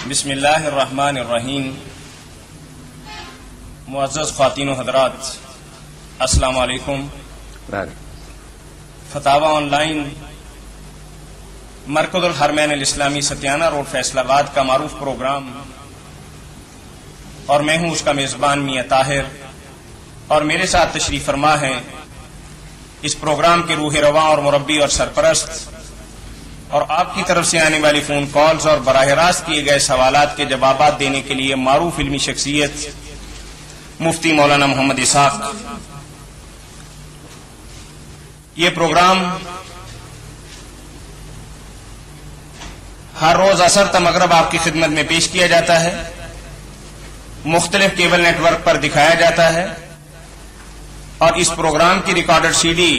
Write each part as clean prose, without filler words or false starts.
بسم اللہ الرحمن الرحیم۔ معزز خواتین و حضرات، السلام علیکم۔ فتاوی آن لائن مرکز الحرمین الاسلامی ستیانہ روڈ فیصل آباد کا معروف پروگرام، اور میں ہوں اس کا میزبان میاں طاہر، اور میرے ساتھ تشریف فرما ہے اس پروگرام کے روح رواں اور مربی اور سرپرست، اور آپ کی طرف سے آنے والی فون کالز اور براہ راست کیے گئے سوالات کے جوابات دینے کے لیے معروف علمی شخصیت مفتی مولانا محمد اسحاق۔ یہ پروگرام ہر روز عصر تا مغرب آپ کی خدمت میں پیش کیا جاتا ہے، مختلف کیبل نیٹ ورک پر دکھایا جاتا ہے، اور اس پروگرام کی ریکارڈڈ سی ڈی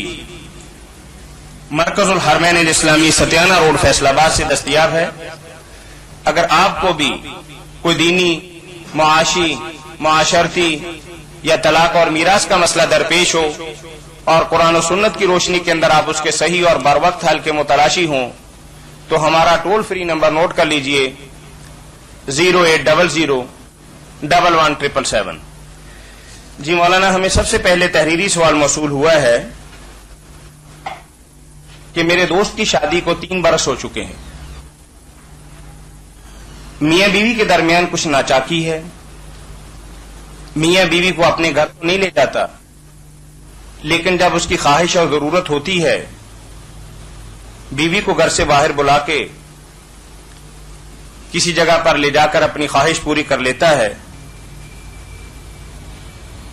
مرکز الحرمین الاسلامی ستیانہ روڈ فیصل آباد سے دستیاب ہے۔ اگر آپ کو بھی کوئی دینی، معاشی، معاشرتی یا طلاق اور میراث کا مسئلہ درپیش ہو اور قرآن و سنت کی روشنی کے اندر آپ اس کے صحیح اور بر وقت حل کے متلاشی ہوں تو ہمارا ٹول فری نمبر نوٹ کر لیجئے 0800 11 جی مولانا، ہمیں سب سے پہلے تحریری سوال موصول ہوا ہے کہ میرے دوست کی شادی کو 3 برس ہو چکے ہیں، میاں بیوی کے درمیان کچھ ناچاکی ہے، میاں بیوی کو اپنے گھر نہیں لے جاتا، لیکن جب اس کی خواہش اور ضرورت ہوتی ہے بیوی کو گھر سے باہر بلا کے کسی جگہ پر لے جا کر اپنی خواہش پوری کر لیتا ہے۔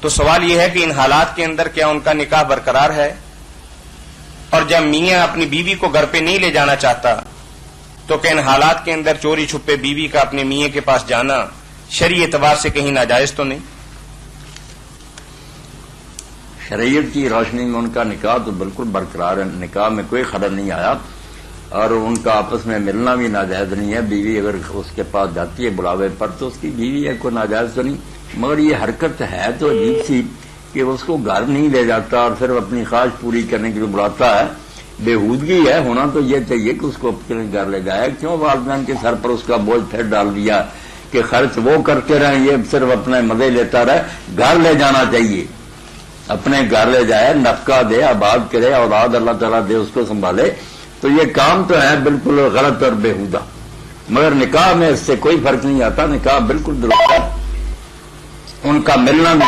تو سوال یہ ہے کہ ان حالات کے اندر کیا ان کا نکاح برقرار ہے؟ اور جب میاں اپنی بیوی کو گھر پہ نہیں لے جانا چاہتا تو کہ ان حالات کے اندر چوری چھپے بیوی کا اپنے میاں کے پاس جانا شرعی اعتبار سے کہیں ناجائز تو نہیں؟ شریعت کی روشنی میں ان کا نکاح تو بالکل برقرار ہے، نکاح میں کوئی خلل نہیں آیا، اور ان کا آپس میں ملنا بھی ناجائز نہیں ہے۔ بیوی اگر اس کے پاس جاتی ہے بلاوے پر تو اس کی بیوی ہے، کوئی ناجائز تو نہیں، مگر یہ حرکت ہے تو عجیب سی کہ اس کو گھر نہیں لے جاتا اور صرف اپنی خواہش پوری کرنے کے لیے بلاتا ہے۔ بےہودگی ہے، ہونا تو یہ چاہیے کہ اس کو اپنے گھر لے جائے۔ کیوں والدین کے سر پر اس کا بوجھ پھر ڈال دیا کہ خرچ وہ کرتے رہیں، یہ صرف اپنے مزے لیتا رہے؟ گھر لے جانا چاہیے، اپنے گھر لے جائے، نفقہ دے، آباد کرے، اولاد اللہ تعالیٰ دے اس کو سنبھالے۔ تو یہ کام تو ہے بالکل غلط اور بےہودہ، مگر نکاح میں اس سے کوئی فرق نہیں آتا، نکاح بالکل درست ہے، ان کا ملنا بھی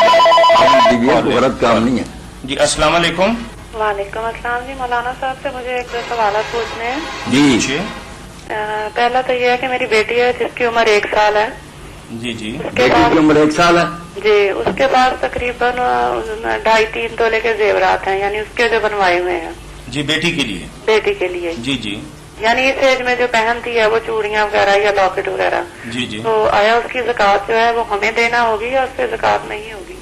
غلط کام نہیں ہے۔ جی السلام علیکم۔ وعلیکم السلام۔ جی مولانا صاحب سے مجھے ایک دو سوالات پوچھنے ہیں۔ جی پہلا تو یہ ہے کہ میری بیٹی ہے جس کی عمر 1 سال ہے۔ جی جی بیٹی کی عمر 1 سال ہے؟ جی، اس کے پاس تقریباً 2.5-3 تولے کے زیورات ہیں، یعنی اس کے جو بنوائے ہوئے ہیں جی بیٹی کے لیے؟ بیٹی کے لیے۔ جی جی یعنی اس ایج میں جو پہنتی ہے وہ چوڑیاں وغیرہ یا لاکٹ وغیرہ، جی جی تو آیا اس کی زکوٰۃ جو ہے وہ ہمیں دینا ہوگی یا اس پہ زکوٰۃ نہیں ہوگی؟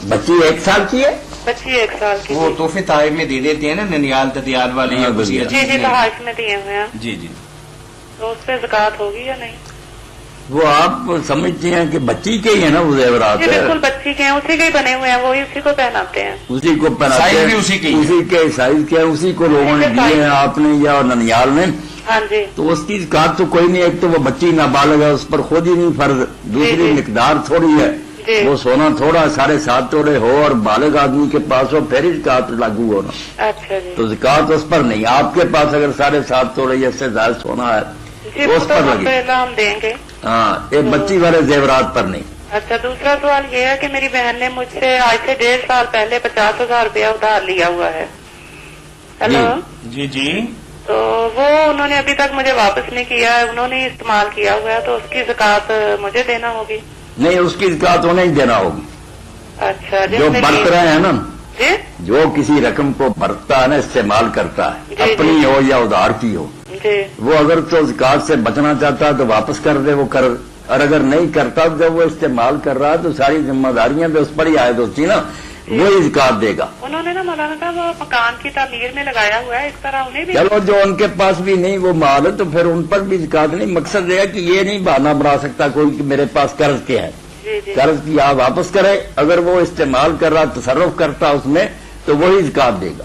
بچی 1 سال کی ہے؟ بچی 1 سال کی۔ وہ تحفے تحائف میں دے دیتے ہیں نا، ننیال تدیال والے یا کسی جی جی تحائف میں دیے ہوئے ہیں، جی جی تو اس پہ زکوٰۃ ہوگی یا نہیں؟ وہ آپ سمجھتے ہیں کہ بچی کے ہی ہے نا وہ زیورات؟ جی بالکل بچی کے ہیں، اسی کے ہی بنے ہوئے ہیں، وہی اسی کو پہناتے ہیں۔ اسی کو پہناتے سائز بھی ہیں، اسی کی ہے۔ اسی کے سائز کے ہیں، اسی کو لوگوں نے دیے ہیں، آپ نے یا ننیال نے۔ ہاں جی۔ تو اس کی زکوٰۃ تو کوئی نہیں، ایک تو وہ بچی نابالغ ہے، اس پر خود ہی نہیں فرض، دوسری جی۔ مقدار تھوڑی ہے، جی۔ وہ سونا تھوڑا 7.5 تولے ہو اور بالغ آدمی کے پاس ہو پھر ہی زکوٰۃ لاگو ہونا، اچھا جی۔ تو زکوٰۃ اس پر نہیں۔ آپ کے پاس اگر 7.5 تولے یا اس سے زیادہ سونا ہے جی تو اس پر لگے، الحمدللہ ہم دیں گے۔ ہاں، ایک بچی والے زیورات پر نہیں۔ اچھا، دوسرا سوال یہ ہے کہ میری بہن نے مجھ سے آج سے 1.5 سال پہلے 50,000 روپیہ ادھار لیا ہوا ہے۔ ہیلو؟ جی جی تو وہ انہوں نے ابھی تک مجھے واپس نہیں کیا ہے، انہوں نے استعمال کیا ہوا ہے، تو اس کی زکوٰۃ مجھے دینا ہوگی؟ نہیں، اس کی زکوٰۃ انہیں ہی دینا ہوگی اچھا جی۔ جو برت رہے ہیں نا، جی جو کسی رقم کو برتتا ہے نا، استعمال کرتا ہے، جی، اپنی جی۔ ہو یا ادھار کی ہو، جی وہ اگر تو زکوٰۃ سے بچنا چاہتا ہے تو واپس کر دے، وہ کر، اور اگر نہیں کرتا جب وہ استعمال کر رہا ہے تو ساری ذمہ داریاں بھی اس پر ہی عائد ہوتی نا، وہی زکوٰۃ دے گا۔ انہوں نے نا مولانا صاحب وہ مکان کی تعمیر میں لگایا ہوا ہے، اس طرح انہیں بھی؟ چلو جو ان کے پاس بھی نہیں وہ مال ہے تو پھر ان پر بھی زکوٰۃ نہیں۔ مقصد یہ ہے کہ یہ نہیں بہانہ بنا سکتا کوئی کہ میرے پاس قرض کیا ہے، جی جی۔ قرض کی آپ واپس کرے، اگر وہ استعمال کر رہا، تصرف کرتا اس میں، تو وہی زکوٰۃ دے گا۔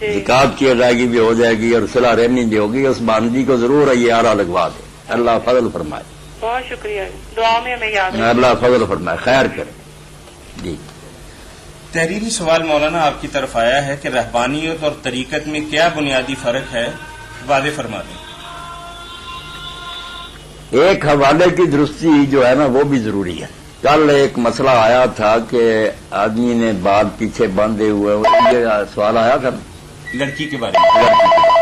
جی زکات کی ادائیگی بھی ہو جائے گی اور صلہ رحمی بھی ہوگی. اس باندھی کو ضرور یہ آلہ لگوا دیں. اللہ فضل فرمائے, بہت شکریہ, دعا میں ہمیں یاد رکھیں. اللہ فضل فرمائے, خیر کرے. جی تحریری سوال مولانا آپ کی طرف آیا ہے کہ رہبانیت اور طریقت میں کیا بنیادی فرق ہے, واضح فرما دیں. ایک حوالے کی درستی جو ہے نا وہ بھی ضروری ہے. کل ایک مسئلہ آیا تھا کہ آدمی نے بال پیچھے باندھے ہوئے, یہ سوال آیا تھا لڑکی کے بارے میں.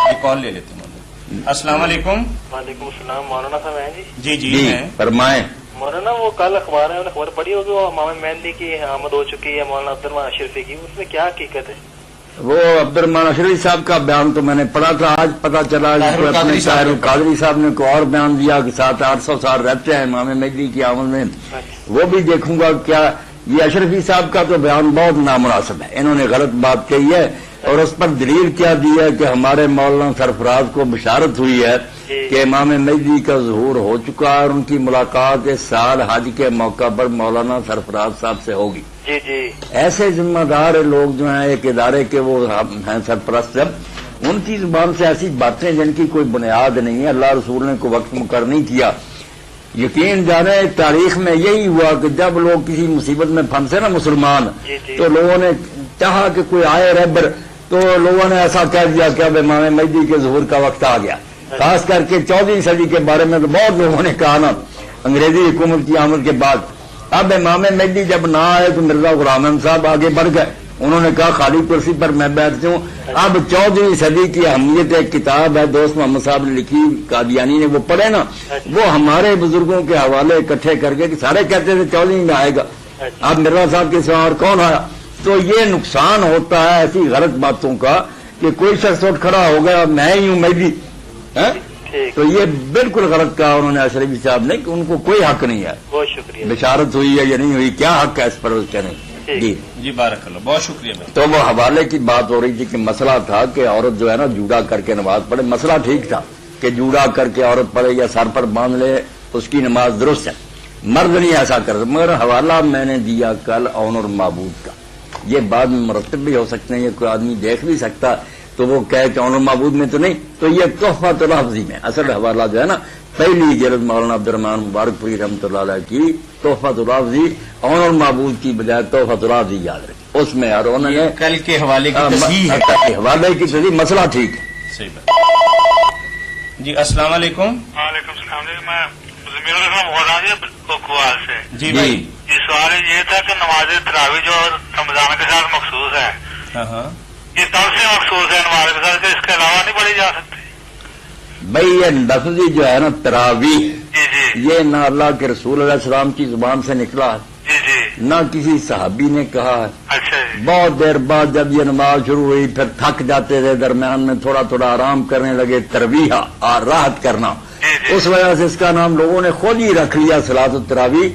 یہ کال لے لیتے ہیں مولانا. السلام علیکم. وعلیکم السلام. مولانا صاحب ہیں جی؟ جی جی ہیں. فرمائیں. مولانا وہ کل اخبار ہے, خبر پڑی ہوگی, وہ امام مہندی کی آمد ہو چکی ہے مولانا عبدالرحمان اشرفی کی, اس میں کیا حقیقت ہے؟ وہ عبدالرحمان اشرفی صاحب کا بیان تو میں نے پڑھا تھا, آج پتا چلا کہ اپنے طاہر القادری صاحب نے کوئی اور بیان دیا کہ 700-800 سال رہتے ہیں امام مہدی کی آمد میں. وہ بھی دیکھوں گا کیا. یہ اشرفی صاحب کا تو بیان بہت نامناسب ہے, انہوں نے غلط بات کہی ہے اور اس پر دلیل کیا دی ہے کہ ہمارے مولانا سرفراز کو بشارت ہوئی ہے کہ امام مہدی کا ظہور ہو چکا ہے اور ان کی ملاقات اس سال حج کے موقع پر مولانا سرفراز صاحب سے ہوگی. جی جی. ایسے ذمہ دار لوگ جو ہیں ایک ادارے کے وہ ہیں سرپرست, ان کی زبان سے ایسی باتیں جن کی کوئی بنیاد نہیں ہے. اللہ رسول نے کوئی وقت مقرر نہیں کیا. یقین جانے تاریخ میں یہی ہوا کہ جب لوگ کسی مصیبت میں پھنسے نا مسلمان, تو لوگوں نے چاہا کہ کوئی آئے رہبر, تو لوگوں نے ایسا کہہ دیا کہ اب امام مہدی کے ظہور کا وقت آ گیا. خاص کر کے 14ویں صدی کے بارے میں تو بہت لوگوں نے کہا نا انگریزی حکومت کی آمد کے بعد. اب امام مہدی جب نہ آئے تو مرزا غلام احمد صاحب آگے بڑھ گئے, انہوں نے کہا خالی کرسی پر میں بیٹھتی ہوں. اب 14ویں صدی کی اہمیت ایک کتاب ہے دوست محمد صاحب نے لکھی, قادیانی نے, وہ پڑھے نا, وہ ہمارے بزرگوں کے حوالے اکٹھے کر کے کہ سارے کہتے تھے 14ویں میں آئے گا, اب مرزا صاحب کے سوا اور کون آیا. تو یہ نقصان ہوتا ہے ایسی غلط باتوں کا کہ کوئی شخص اٹھ کھڑا ہو گیا میں ہی ہوں مہدی, تو یہ بالکل غلط کہا انہوں نے اشرفی صاحب نے کہ ان کو کوئی حق نہیں ہے. بہت شکریہ. بشارت ہوئی ہے یا نہیں ہوئی, کیا حق ہے اس پر اس کہنے. جی جی بارک اللہ, بہت شکریہ. تو وہ حوالے کی بات ہو رہی تھی کہ مسئلہ تھا کہ عورت جو ہے نا جوڑا کر کے نماز پڑھے. مسئلہ ٹھیک تھا کہ جوڑا کر کے عورت پڑھے یا سر پر باندھ لے, اس کی نماز درست ہے, مرد نہیں ایسا کر. مگر حوالہ میں نے دیا کل اون اور معبود کا, یہ بعد میں مرتب بھی ہو سکتے ہیں, یہ کوئی آدمی دیکھ بھی سکتا تو وہ کہے کہ اون اور معبود میں تو نہیں. تو یہ تحفۃ الحفظی میں اصل حوالہ جو ہے نا پہلی جلد مولانا عبدالرحمان مبارک پوری رحمۃ اللہ علیہ کی تحفۃ الحفظی, اون اور معبود کی بجائے تحفۃ الحفظی یاد رکھیں اس میں. اور انہوں نے کل کے حوالے کی تصحیح ہے, حوالے کی تصحیح, مسئلہ ٹھیک ہے. صحیح بات. جی السلام علیکم. وعلیکم السلام. میں زمیر الرحمان بول رہا ہوں بکوال سے. جی بھائی. یہ سوال یہ تھا کہ نماز تراویح جو رمضان کے ساتھ مخصوص ہے, ہاں ہاں, یہ کب سے مخصوص ہے نماز کے ساتھ, اس کے علاوہ نہیں پڑھی جا سکتی؟ بھائی یہ لفظی جو ہے نا تراویح, جی جی یہ نہ اللہ کے رسول علیہ السلام کی زبان سے نکلا ہے, جی جی. نہ کسی صحابی نے کہا ہے. اچھا جی. بہت دیر بعد جب یہ نماز شروع ہوئی پھر تھک جاتے تھے, درمیان میں تھوڑا تھوڑا آرام کرنے لگے, ترویح اور راحت کرنا, اس وجہ سے اس کا نام لوگوں نے خود ہی رکھ لیا صلاۃ التراویح.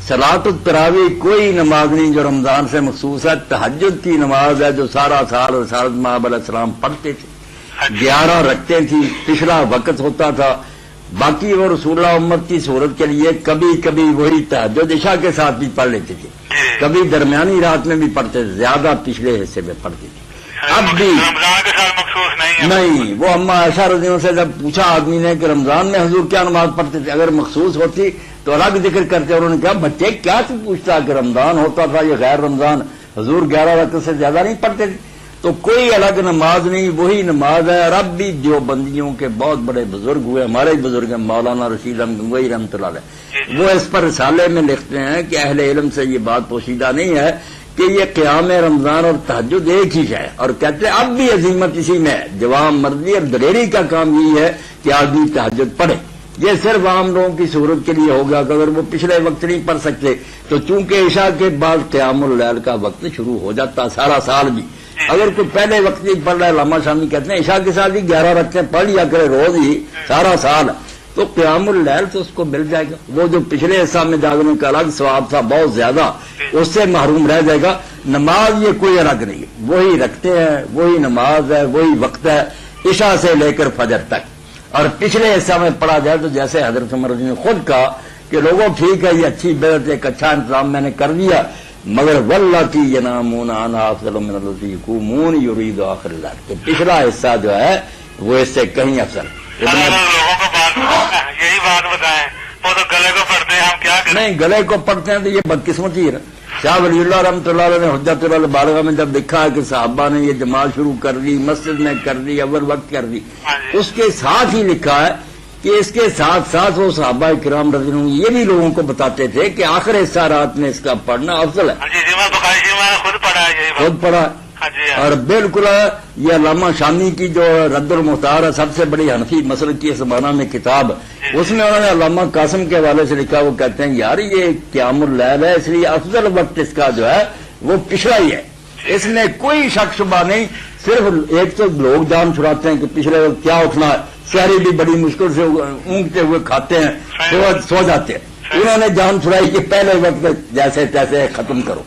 صلاۃ التراویح کوئی نماز نہیں جو رمضان سے مخصوص ہے, تہجد کی نماز ہے جو سارا سال رسالت مآب علیہ السلام پڑھتے تھے, 11 رکھتے تھی, پچھلا وقت ہوتا تھا. باقی وہ رسول اللہ امت کی صورت کے لیے کبھی کبھی وہی تہجد عشاء کے ساتھ بھی پڑھ لیتے تھے, کبھی درمیانی رات میں بھی پڑھتے تھے, زیادہ پچھلے حصے میں پڑھتے تھے. اب بھی رمضان کے ساتھ مخصوص نہیں ہے. نہیں, وہ اما عائشہ رضی اللہ سے جب پوچھا آدمی نے کہ رمضان میں حضور کیا نماز پڑھتے تھے, اگر مخصوص ہوتی تو الگ ذکر کرتے. انہوں نے کہا بچے کیا تو پوچھتا کہ رمضان ہوتا تھا یہ غیر رمضان, حضور 11 رکعت سے زیادہ نہیں پڑھتے تھے. تو کوئی الگ نماز نہیں, وہی نماز ہے. اور اب بھی دیوبندیوں کے بہت بڑے بزرگ ہوئے, ہمارے ہی بزرگ ہیں مولانا رشید احمد گنگوئی رحمۃ اللہ علیہ, وہ اس پر رسالے میں لکھتے ہیں کہ اہل علم سے یہ بات پوشیدہ نہیں ہے کہ یہ قیام رمضان اور تہجد ایک ہی ہے. اور کہتے ہیں اب بھی عظیمت اسی میں ہے, جوان مردی اور دلیری کا کام یہ ہے کہ آدمی تہجد پڑھے. یہ صرف عام لوگوں کی صورت کے لیے ہوگا کہ اگر وہ پچھلے وقت نہیں پڑھ سکتے, تو چونکہ عشاء کے بعد قیام اللیل کا وقت شروع ہو جاتا سارا سال بھی, اگر کوئی پہلے وقت نہیں پڑھ رہا ہے، علامہ شامی کہتے ہیں عشاء کے ساتھ ہی 11 رکعتیں پڑھ لیا کرے روز ہی سارا سال، تو قیام اللیل تو اس کو مل جائے گا. وہ جو پچھلے حصہ میں جاگنے کا الگ ثواب تھا بہت زیادہ، اس سے محروم رہ جائے گا. نماز یہ کوئی الگ نہیں ہے، وہی رکھتے ہیں، وہی نماز ہے، وہی وقت ہے عشاء سے لے کر فجر تک. اور پچھلے حصہ میں پڑھا جائے تو جیسے حضرت عمر نے خود کہا کہ لوگوں ٹھیک ہے یہ اچھی بدعت، ایک اچھا انتظام میں نے کر دیا، مگر واللاتی ینامون عنہا افضل من اللاتی یقومون یرید آخر الليل، کہ پچھلا حصہ جو ہے وہ اس سے کہیں افضل. لوگوں کو یہی بات بتائیں، وہ تو گلے کو پڑھتے ہیں، ہم کیا کریں؟ نہیں، گلے کو پڑھتے ہیں تو یہ بدقسمتی ہے. شاہ ولی اللہ رحمۃ اللہ علیہ نے حجت البالغہ میں جب لکھا ہے کہ صحابہ نے یہ جماعت شروع کر دی، مسجد میں کر دی، اول وقت کر دی، اس کے ساتھ ہی لکھا ہے کہ اس کے ساتھ ساتھ وہ صحابہ کرام رضی اللہ عنہم یہ بھی لوگوں کو بتاتے تھے کہ آخر حصہ رات میں اس کا پڑھنا افضل ہے. جی میں بخاری جی میں نے خود پڑھا ہے یہی خود پڑھا. اور بالکل یہ علامہ شامی کی جو رد المختار ہے، سب سے بڑی حنفی مسلک کی اس زمانہ میں کتاب، اس میں انہوں نے علامہ قاسم کے حوالے سے لکھا، وہ کہتے ہیں یار یہ قیام اللیل ہے، اس لیے افضل وقت اس کا جو ہے وہ پچھلا ہی ہے، اس میں کوئی شک شبہ نہیں. صرف ایک تو لوگ جان چھڑاتے ہیں کہ پچھلے وقت کیا اٹھنا ہے، شہری بھی بڑی مشکل سے اونگتے ہوئے کھاتے ہیں، سو جاتے ہیں. انہوں نے جان چھڑائی کہ پہلے وقت جیسے تیسے ختم کرو.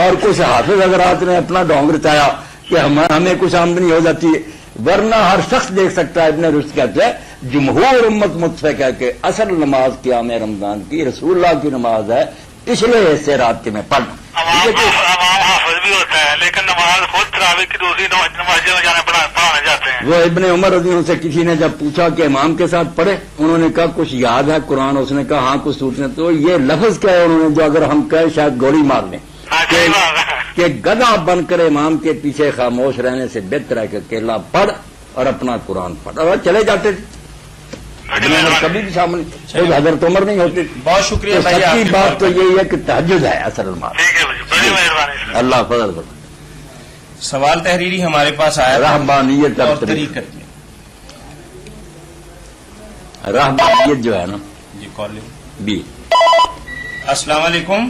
اور کچھ حافظ حضرات نے اپنا ڈھونگ رچایا کہ ہمیں کچھ آمدنی ہو جاتی ہے، ورنہ ہر شخص دیکھ سکتا ہے. ابن رشد کہتے ہیں جمہور امت متفق ہے کہ اصل نماز قیام رمضان کی رسول اللہ کی نماز ہے پچھلے حصے رات کے میں پڑھنا. عوام حافظ بھی ہوتا ہے لیکن نماز خود تراویح کی دوسری نماز میں جانے پڑھانے جاتے ہیں. وہ ابن عمر رضی اللہ عنہ سے کسی نے جب پوچھا کہ امام کے ساتھ پڑھے، انہوں نے کہا کچھ یاد ہے قرآن، اس نے کہا ہاں کچھ سوچنے، تو یہ لفظ کیا ہے انہوں نے جو اگر ہم کہیں شاید گولی مار لیں کہ گدھا بن کر امام کے پیچھے خاموش رہنے سے بہتر ہے کہ اکیلا پڑھ اور اپنا قرآن پڑھ. اور چلے جاتے تھے، کبھی بھی شامل حضرت عمر نہیں ہوتے. بہت شکریہ بھائی. سچی بات تو یہی ہے کہ تہجد ہے اصل نماز. بڑی مہربانی. اللہ فضل کرے. سوال تحریری ہمارے پاس آیا تھا رہبانیت اور طریقت میں. رہبانیت جو ہے نا جی کال بھی. السلام علیکم.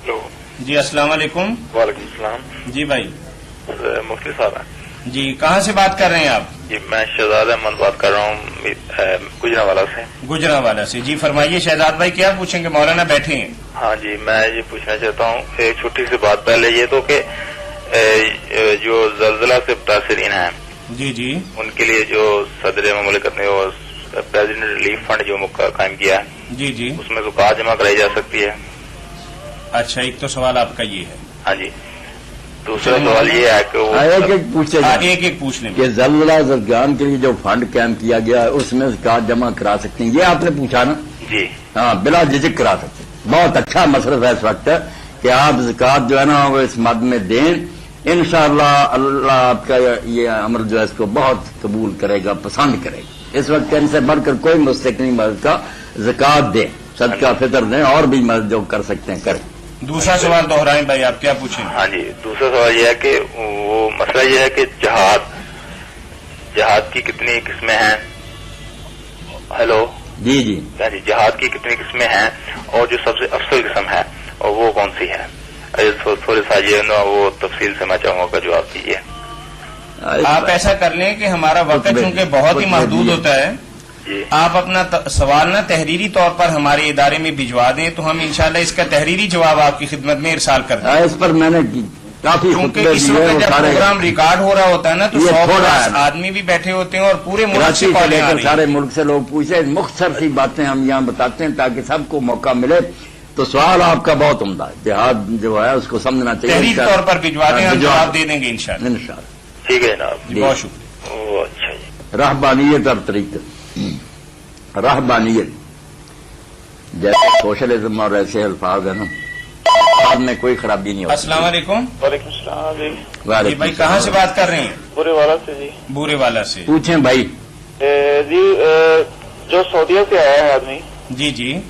ہلو. جی السلام علیکم. وعلیکم السلام. جی بھائی. مفتی صاحب ہیں جی کہاں سے بات کر رہے ہیں آپ؟ جی میں شہزاد احمد بات کر رہا ہوں گجرانوالہ سے. گجرانوالہ سے. جی فرمائیے شہزاد بھائی کیا پوچھیں گے؟ مولانا بیٹھے ہیں. ہاں جی میں یہ پوچھنا چاہتا ہوں ایک چھوٹی سی بات. پہلے یہ تو کہ جو زلزلہ سے متاثرین ہیں جی جی ان کے لیے جو صدر مملکت نے وہ پریزیڈنٹ ریلیف فنڈ جو قائم کیا ہے جی جی اس میں زکوٰۃ جمع کرائی جا سکتی ہے. اچھا ایک تو سوال آپ کا یہ ہے. ہاں جی. دوسرا سوال یہ ہے کہ وہ ایک پوچھے ایک ایک پوچھ لیں کہ زلزلہ زدگان کے لیے جو فنڈ قائم کیا گیا ہے اس میں زکوٰۃ جمع کرا سکتے ہیں، یہ آپ نے پوچھا نا؟ جی ہاں بلا جھجک کرا سکتے ہیں. بہت اچھا مصرف ہے اس وقت کہ آپ زکوٰۃ جو ہے نا وہ اس مد میں دیں. انشاءاللہ اللہ آپ کا یہ امر جو ہے اس کو بہت قبول کرے گا، پسند کرے گا. اس وقت ان سے بڑھ کر کوئی مستحق نہیں مدد کا. زکوٰۃ دیں، صدقہ فطر دیں، اور بھی مدد جو کر سکتے ہیں کریں. دوسرا سوال دوہرائیں بھائی آپ کیا پوچھیں؟ ہاں جی. دوسرا سوال یہ ہے کہ وہ مسئلہ یہ ہے کہ جہاد کی کتنی قسمیں ہیں. ہیلو. جی جی جہاد کی کتنی قسمیں ہیں اور جو سب سے افضل قسم ہے اور وہ کون سی ہے؟ تھوڑے سا یہ وہ تفصیل سے میں چاہوں گا جواب دیجیے. آپ ایسا کر لیں کہ ہمارا وقت چونکہ بہت ہی محدود ہوتا ہے، جی آپ اپنا سوال نا تحریری طور پر ہمارے ادارے میں بھجوا دیں تو ہم انشاءاللہ اس کا تحریری جواب آپ کی خدمت میں ارسال کر دیں. اس پر میں نے کافی کیونکہ اس وقت جب پروگرام ریکارڈ ہو رہا ہوتا ہے نا تو 100 آدمی بھی بیٹھے ہوتے ہیں اور پورے ملک سے کالیں آ رہی ہیں. سارے ملک سے لوگ پوچھے، مختصر سی باتیں ہم یہاں بتاتے ہیں تاکہ سب کو موقع ملے. تو سوال آپ کا بہت عمدہ ہے، جہاد جو ہے اس کو سمجھنا چاہیے. تحریری طور پر بھجوا دیں، ہم جواب دے دیں گے انشاءاللہ. انشاءاللہ. ٹھیک ہے جناب. بہت شکریہ. اچھا جی. رہبانیت اور طریقت. رہبانیت جیسے سوشلزم اور ایسے الفاظ ہیں نا، الفاظ میں کوئی خرابی نہیں ہوتی. السلام علیکم. وعلیکم السلام. جی بھائی کہاں سے بات کر رہے ہیں؟ برے والا سے. جی بورے والا سے. پوچھیں بھائی. جی جو سعودیہ سے آیا ہے آدمی، جی جی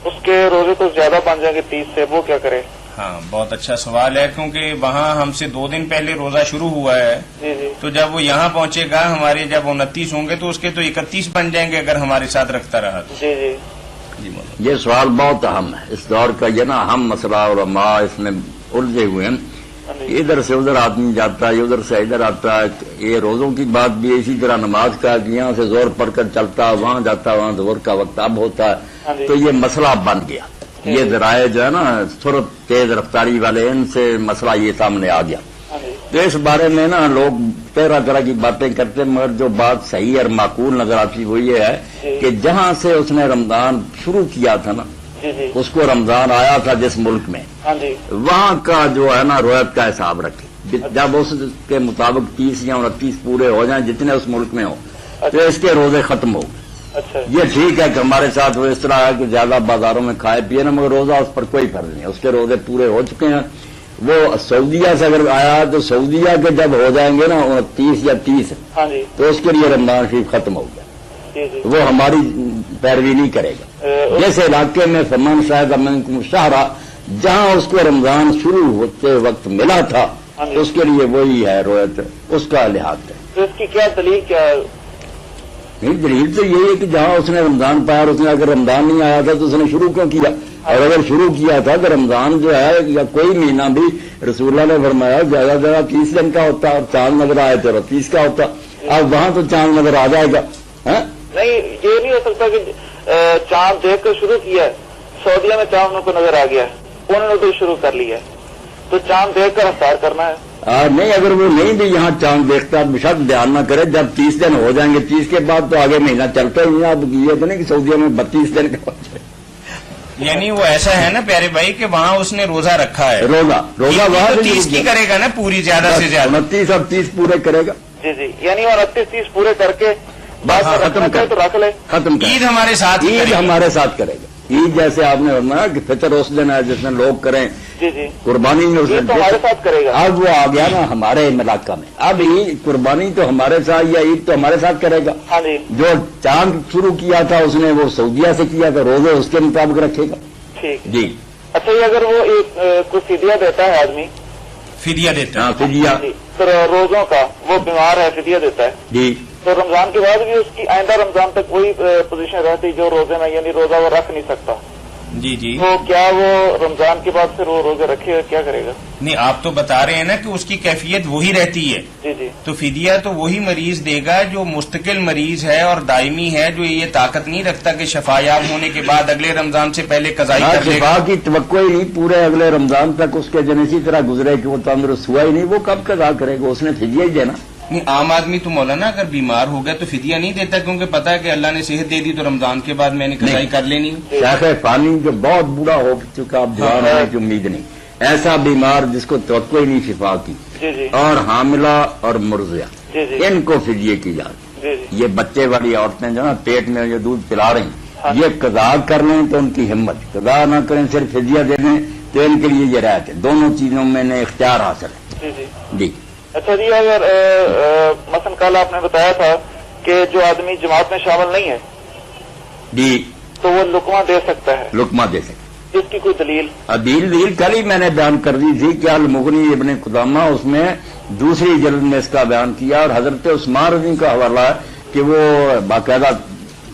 اس کے روزے تو زیادہ بن جائیں گے 30 سے، وہ کیا کرے؟ ہاں بہت اچھا سوال ہے کیونکہ وہاں ہم سے 2 دن پہلے روزہ شروع ہوا ہے. جی جی. تو جب وہ یہاں پہنچے گا ہمارے جب 29 ہوں گے تو اس کے تو 31 بن جائیں گے اگر ہمارے ساتھ رکھتا رہا تو. جی جی. جی مولانا. یہ سوال بہت اہم ہے اس دور کا، یہ نا اہم مسئلہ، علماء اس میں الجھے ہوئے ہیں ادھر سے ادھر آدمی جاتا ہے، ادھر سے ادھر آتا ہے. یہ روزوں کی بات بھی اسی طرح نماز کا کہ یہاں سے زور پڑھ کر چلتا، وہاں جاتا، وہاں زور کا وقت اب ہوتا ہے. تو یہ مسئلہ بن گیا. یہ ذرائع جو ہے نا سرعت تیز رفتاری والے، ان سے مسئلہ یہ سامنے آ گیا. تو اس بارے میں نا لوگ طرح طرح کی باتیں کرتے، مگر جو بات صحیح اور معقول نظر آتی وہ یہ ہے کہ جہاں سے اس نے رمضان شروع کیا تھا نا، اس کو رمضان آیا تھا جس ملک میں، وہاں کا جو ہے نا روایت کا حساب رکھے. جب اس کے مطابق 30 یا 29 پورے ہو جائیں جتنے اس ملک میں ہوں تو اس کے روزے ختم ہو گئے. یہ ٹھیک ہے کہ ہمارے ساتھ وہ اس طرح ہے کہ زیادہ بازاروں میں کھائے پیے نا، مگر روزہ اس پر کوئی فرض نہیں، اس کے روزے پورے ہو چکے ہیں. وہ سعودیہ سے اگر آیا تو سعودیہ کے جب ہو جائیں گے نا 29 یا 30 تو اس کے لیے رمضان شریف ختم ہو گیا. وہ ہماری پیروی نہیں کرے گا. جیسے علاقے میں فمن شاہد منکم شہرا، جہاں اس کو رمضان شروع ہوتے وقت ملا تھا اس کے لیے وہی ہے روایت، اس کا لحاظ ہے. تو اس کی کیا دلیل کیا ہے؟ نہیں، دلیل تو یہی ہے کہ جہاں اس نے رمضان پایا اور اس نے اگر رمضان نہیں آیا تھا تو اس نے شروع کیوں کیا؟ اور اگر شروع کیا تھا تو رمضان جو ہے یا کوئی مہینہ بھی رسول اللہ نے فرمایا زیادہ زیادہ 30 دن کا ہوتا اور چاند نظر آئے تو 30 کا ہوتا. اب وہاں تو چاند نظر آ جائے گا. نہیں، یہ نہیں ہو سکتا کہ چاند دیکھ کر شروع کیا ہے، سعودیہ میں چاند ان کو نظر آ گیا، انہوں نے تو شروع کر لیا، تو چاند دیکھ کر افطار کرنا ہے. نہیں، اگر وہ نہیں بھی یہاں چاند دیکھتا بشک دھیان نہ کرے. جب 30 دن ہو جائیں گے 30 کے بعد تو آگے مہینہ چلتا ہی نہیں. اب یہ تو نہیں کہ سعودیہ میں 32 دن کا ہو جائے. یعنی وہ ایسا ہے نا پیارے بھائی کہ وہاں اس نے روزہ رکھا ہے، روزہ وہاں 30 کی کرے گا نا پوری، زیادہ سے زیادہ 29 اور 30 پورے کرے گا. جی، یعنی 29-30 پورے کر کے بس ختم کر تو رکھ لے. ختم کر. عید ہمارے ساتھ ہی عید کرے گا. ہمارے ساتھ کرے گا. عید جیسے آپ نے فرمایا کہ فطر اس دن ہے جس میں لوگ کریں جی قربانی میں، اس یہ تو ہمارے ساتھ کرے گا. اب وہ آ گیا نا ہمارے علاقہ میں. اب عید قربانی تو ہمارے ساتھ یا عید تو ہمارے ساتھ کرے گا. ہاں جی، جو چاند شروع کیا تھا اس نے وہ سعودیہ سے کیا تھا، روزے اس کے مطابق رکھے گا. ٹھیک جی. اچھا، یہ اگر وہ کوئی فدیہ دیتا ہے آدمی، فدیہ دیتا ہے. ہاں فدیہ. تو روزوں کا وہ بیمار ہے فدیہ دیتا ہے، جی. تو رمضان کے بعد بھی اس کی آئندہ رمضان تک وہی پوزیشن رہتی جو روزے میں، یعنی روزہ وہ رکھ نہیں سکتا. جی جی. تو کیا وہ رمضان کے بعد پھر وہ روزے رکھے گا، کیا کرے گا؟ نہیں، آپ تو بتا رہے ہیں نا کہ اس کی کیفیت وہی رہتی ہے. جی. تو فدیہ تو وہی مریض دے گا جو مستقل مریض ہے اور دائمی ہے، جو یہ طاقت نہیں رکھتا کہ شفایاب ہونے کے بعد اگلے رمضان سے پہلے قضائی کر لے گا. شفا کی توقع ہی نہیں، پورے اگلے رمضان تک اس کے جن اسی طرح گزرے کہ وہ تندرست ہوا ہی نہیں، وہ کب قضا کرے گا؟ اس نے فدیہ ہی دینا. نہیں، عام آدمی تو مولانا اگر بیمار ہو گیا تو فدیہ نہیں دیتا، کیونکہ پتا ہے کہ اللہ نے صحت دے دی تو رمضان کے بعد میں نے قضائی کر لینی. شیخ پانی جو بہت بوڑھا ہو چکا، اب جوان ہونے کی امید نہیں، ایسا بیمار جس کو توقع ہی نہیں شفا کی، اور حاملہ اور مرضع، ان کو فدیے کی جاتی. یہ بچے والی عورتیں جو نا پیٹ میں جو دودھ پلا رہی ہیں، یہ قضا کر لیں تو ان کی ہمت، قضا نہ کریں صرف فدیہ دے دیں تو ان کے لیے یہ رعایت ہے. دونوں چیزوں میں نے اختیار حاصل ہے. جی. اچھا جی، اگر مثلا کل آپ نے بتایا تھا کہ جو آدمی جماعت میں شامل نہیں ہے جی تو وہ لقمہ دے سکتا ہے، لقمہ دے سکتے. اس کی کوئی دلیل؟ دلیل کل ہی میں نے بیان کر دی تھی کہ المغنی ابن قدامہ اس میں دوسری جلد میں اس کا بیان کیا، اور حضرت عثمان رضی کا حوالہ ہے کہ وہ باقاعدہ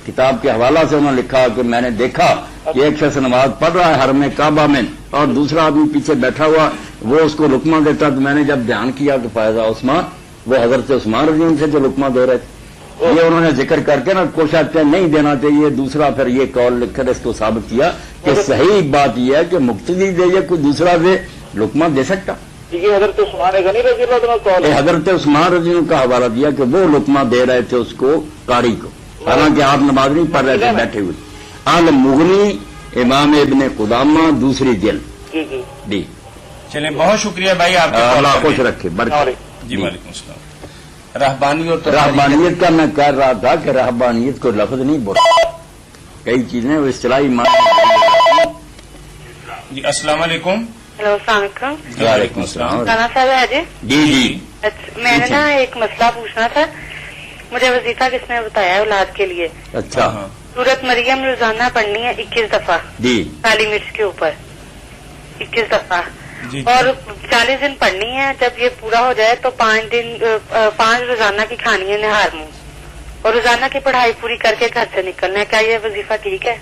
کتاب کے حوالہ سے انہوں نے لکھا کہ میں نے دیکھا کہ ایک شخص نماز پڑھ رہا ہے حرم کعبہ میں اور دوسرا آدمی پیچھے بیٹھا ہوا، وہ اس کو لقمہ دیتا. تو میں نے جب دھیان کیا تو فائدہ عثمان، وہ حضرت عثمان رضی ان سے جو لقمہ دے رہے تھے، یہ انہوں نے ذکر کر کے نا کوشش کہ نہیں دینا چاہیے. دوسرا پھر یہ قول لکھ کر اس کو ثابت کیا کہ صحیح بات یہ ہے کہ مقتدی دے یا کوئی دوسرا دے لقمہ دے سکتا. یہ حضرت عثمان غنی رضی اللہ عنہ قول ہے. حضرت عثمان رضی کا حوالہ دیا کہ وہ لقمہ دے رہے تھے اس کو قاری کو، حالانکہ آپ نماز نہیں پڑھ رہے تھے بیٹھے ہوئے. المغنی امام ابن قدامہ دوسری جلد. جی. چلیں، بہت شکریہ بھائی آپ اللہ خوش رکھے. جی وعلیکم السلام. رہبانی اور رہبانیت کا میں کہہ رہا تھا کہ رہبانیت کو لفظ نہیں بولا، کئی چیزیں وہ اصطلاحی معنی. جی السلام علیکم. ہیلو، السلام علیکم. وعلیکم السلام. رانا صاحب ہے جی؟ جی. اچھا، میں نے نا ایک مسئلہ پوچھنا تھا. مجھے وظیفہ کس نے بتایا اولاد کے لیے؟ اچھا. سورت مریم روزانہ پڑھنی ہے 21 دفعہ جی. کالی مرچ کے اوپر 21 دفعہ، جی. اور 40 دن پڑھنی ہے. جب یہ پورا ہو جائے تو 5 روزانہ کی کھانی ہے نہار منہ، اور روزانہ کی پڑھائی پوری کر کے گھر سے نکلنا ہے. کیا یہ وظیفہ ٹھیک ہے؟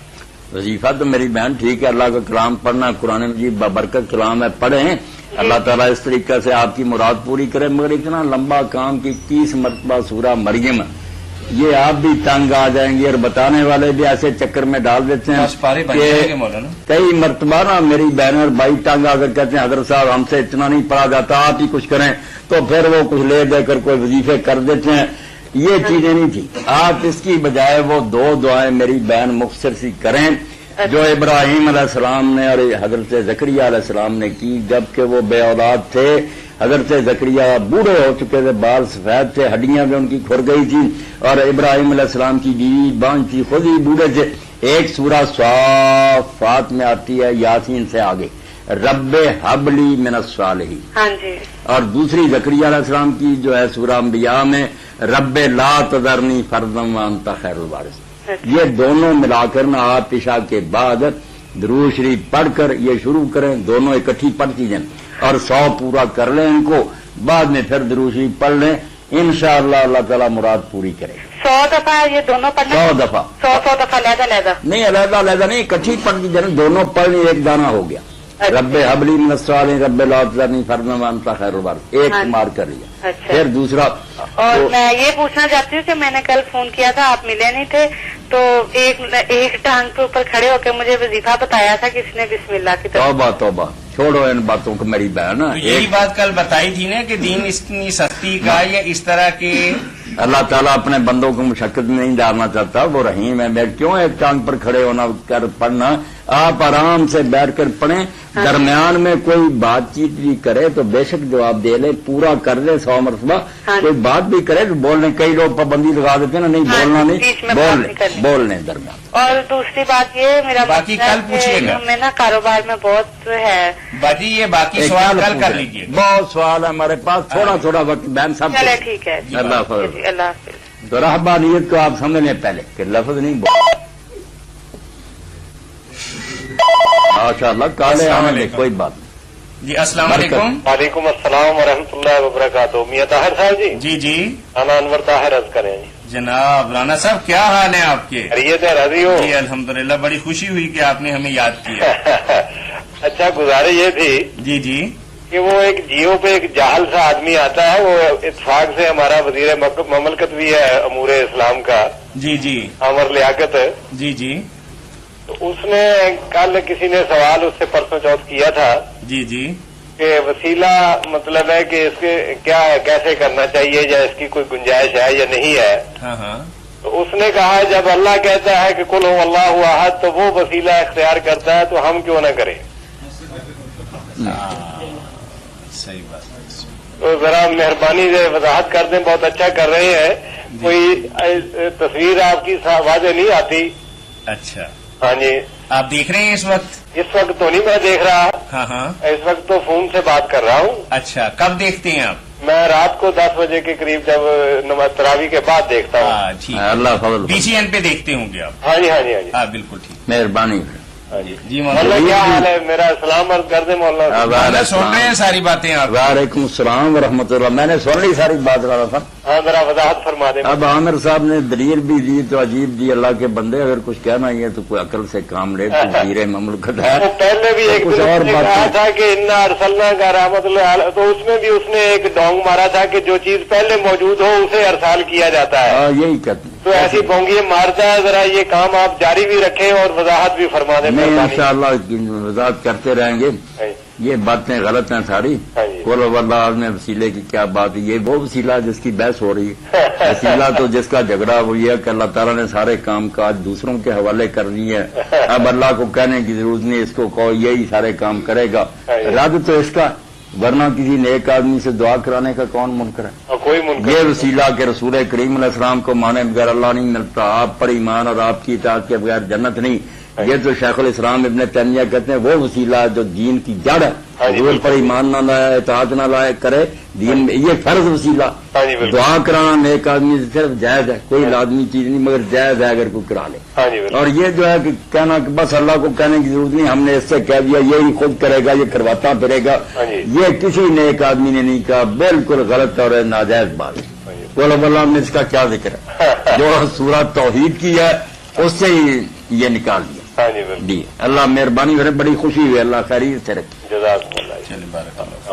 وظیفہ تو میری بہن ٹھیک ہے، اللہ کا کلام پڑھنا، قرآن مجید بابرکت کلام ہے، پڑھیں، اللہ تعالیٰ اس طریقے سے آپ کی مراد پوری کرے، مگر اتنا لمبا کام کی 30 مرتبہ سورہ مریم، یہ آپ بھی تنگ آ جائیں گے اور بتانے والے بھی ایسے چکر میں ڈال دیتے ہیں کہ کئی مرتبہ نا میری بہن اور بھائی تنگ آ کر کہتے ہیں حضرت صاحب ہم سے اتنا نہیں پڑھا جاتا، آپ ہی کچھ کریں، تو پھر وہ کچھ لے دے کر کوئی وظیفے کر دیتے ہیں. یہ چیزیں نہیں تھی. آپ اس کی بجائے وہ 2 دعائیں میری بہن مختصر سی کریں جو ابراہیم علیہ السلام نے اور حضرت زکریا علیہ السلام نے کی جبکہ وہ بے اولاد تھے. حضرت زکریا بوڑھے ہو چکے تھے، بال سفید تھے، ہڈیاں بھی ان کی کھر گئی تھی، اور ابراہیم علیہ السلام کی بیوی بانج تھی، خود ہی بوڑھے تھے. ایک سورہ صافات میں آتی ہے یاسین سے آگے، رب حب لی من الصالحین. ہاں جی. اور دوسری زکریا علیہ السلام کی جو ہے سورہ انبیاء میں رب لا تذرنی فردا وانت خیر الوارث. یہ دونوں ملا کر نا آپ عشاء کے بعد درود شریف پڑھ کر یہ شروع کریں، دونوں اکٹھی پڑھتی جائیں اور 100 پورا کر لیں ان کو، بعد میں پھر درود شریف پڑھ لیں، انشاءاللہ اللہ تعالیٰ مراد پوری کرے. 100 دفعہ یہ دونوں پڑھنا؟ 100 دفعہ. 100 دفعہ علیحدہ نہیں، علیحدہ نہیں، اکٹھی پڑھتی جائیں، دونوں پڑھ لیں، ایک دانہ ہو گیا. رب حب لی من الصالحین رب لا تذرنی فردا وانت خیر الوارث، ایک مار کر لیا. پھر دوسرا. اور میں یہ پوچھنا چاہتی ہوں کہ میں نے کل فون کیا تھا، آپ ملے نہیں تھے، تو ایک ٹانگ کے اوپر کھڑے ہو کے مجھے وظیفہ بتایا تھا کس نے بسم اللہ کی طرف. توبہ چھوڑو ان باتوں کو میری بہن. یہی بات کل بتائی تھی نا کہ دین اتنی سختی کا یا اس طرح کے اللہ تعالیٰ اپنے بندوں کو مشقت میں نہیں ڈالنا چاہتا، وہ رحیم ہے. میں کیوں ایک ٹانگ پر کھڑے ہونا کر پڑھنا، آپ آرام سے بیٹھ کر پڑھیں. درمیان میں کوئی بات چیت بھی کرے تو بے شک جواب دے لے، پورا کر لے 100 مرتبہ. کوئی بات بھی کرے تو بولنے، کئی لوگ پابندی لگا دیتے ہیں نا، نہیں بولنا نہیں، بول لیں درمیان. اور دوسری بات یہ میرا باقی کل پوچھیے گا، میں نا کاروبار میں بہت ہے باجی، یہ باقی سوال کل کر لیجیے. بہت سوال ہے ہمارے پاس، تھوڑا وقت بہن صاحب. چلے ٹھیک ہے. اللہ حافظ. اللہ حافظ. تو رہبانیت کو آپ سمجھ لیں پہلے کہ لفظ نہیں بول. ماشاء اللہ کالے آنے کوئی بات نہیں. جی السلام علیکم. وعلیکم السلام ورحمۃ اللہ وبرکاتہ. میاں طاہر صاحب جی. جی انا انور طاہر عرض کریں جی. جناب رانا صاحب کیا حال ہے آپ کے؟ خیریت ہے، راضی ہو؟ جی الحمدللہ، بڑی خوشی ہوئی کہ آپ نے ہمیں یاد کیا. اچھا، گزارش یہ تھی جی کہ وہ ایک جیو پہ ایک جاہل سا آدمی آتا ہے، وہ اتفاق سے ہمارا وزیر مملکت بھی ہے امور اسلام کا. جی عامر لیاقت. جی تو اس نے کل کسی نے سوال اس سے پرسوں چوتھ کیا تھا جی کہ وسیلہ مطلب ہے کہ اس کے کیا ہے، کیسے کرنا چاہیے، یا اس کی کوئی گنجائش ہے یا نہیں ہے. ہاں. تو اس نے کہا جب اللہ کہتا ہے کہ قل هو اللہ احد تو وہ وسیلہ اختیار کرتا ہے تو ہم کیوں نہ کریں. صحیح بات. تو ذرا مہربانی سے وضاحت کر دیں، بہت اچھا کر رہے ہیں. کوئی تصویر آپ کی واضح نہیں آتی. اچھا. ہاں جی. آپ دیکھ رہے ہیں اس وقت؟ اس وقت تو نہیں میں دیکھ رہا. ہاں. اس وقت تو فون سے بات کر رہا ہوں. اچھا، کب دیکھتے ہیں آپ؟ میں رات کو 10 بجے کے قریب جب نماز تراویح کے بعد دیکھتا ہوں. ٹھیک. اللہ فضل. BCN پہ دیکھتے ہوں گے آپ؟ ہاں جی. ہاں بالکل ٹھیک. مہربانی. جی مولانا کیا حال ہے؟ میرا سلام عرض کر دیں مولانا. سن رہے ہیں ساری باتیں آپ؟ وعلیکم السلام ورحمۃ اللہ. میں نے سن لی ساری بات رہا تھا. ہاں ذرا وضاحت فرما دیں. اب عامر صاحب نے دلیل بھی دی تو عجیب دی. اللہ کے بندے اگر کچھ کہنا ہی ہے تو کوئی عقل سے کام لے. وزیر مملکت ہے. پہلے بھی ایک اور کہا تھا کہ انا ارسلنا کا رحمت اللہ، تو اس میں بھی اس نے ایک ڈونگ مارا تھا کہ جو چیز پہلے موجود ہو اسے ارسال کیا جاتا ہے. یہی کہتے ہیں. تو ایسی بونگی مارتا ہے. ذرا یہ کام آپ جاری بھی رکھیں اور وضاحت بھی فرما دیں. نہیں انشاءاللہ وضاحت کرتے رہیں گے. یہ باتیں غلط ہیں ساری. بولو واللہ میں وسیلے کی کیا بات ہے؟ یہ وہ وسیلہ جس کی بحث ہو رہی ہے. وسیلہ تو جس کا جھگڑا وہ یہ ہے کہ اللہ تعالیٰ نے سارے کام کاج دوسروں کے حوالے کر دی ہے. اب اللہ کو کہنے کی ضرورت نہیں، اس کو کہو یہی سارے کام کرے گا. رد تو اس کا، ورنہ کسی نیک آدمی سے دعا کرانے کا کون منکر ہے؟ کوئی منکر. یہ وسیلہ کہ رسول کریم علیہ السلام کو مانے بغیر اللہ نہیں ملتا، آپ پر ایمان اور آپ کی اطاعت کے بغیر جنت نہیں. یہ تو شیخ الاسلام ابن تیمیہ کہتے ہیں وہ وسیلہ جو دین کی جڑ ہے، حضور پر ایمان نہ لائے، اطاعت نہ لائے کرے دین، یہ فرض وسیلہ. دعا کرانا نیک آدمی سے صرف جائز ہے، کوئی لازمی چیز نہیں، مگر جائز ہے اگر کوئی کرا لے. اور یہ جو ہے کہ کہنا کہ بس اللہ کو کہنے کی ضرورت نہیں، ہم نے اس سے کہہ دیا یہی خود کرے گا، یہ کرواتا پھرے گا، یہ کسی نیک آدمی نے نہیں کہا. بالکل غلط اور ناجائز بات. بولو اللہ نے اس کا کیا ذکر ہے؟ جو سورۃ توحید کی ہے اس سے ہی یہ نکال دیا. جی اللہ مہربانی کرے. بڑی خوشی ہوئی. اللہ خیریت سے رکھے. جزاک اللہ. چلیے بارک اللہ.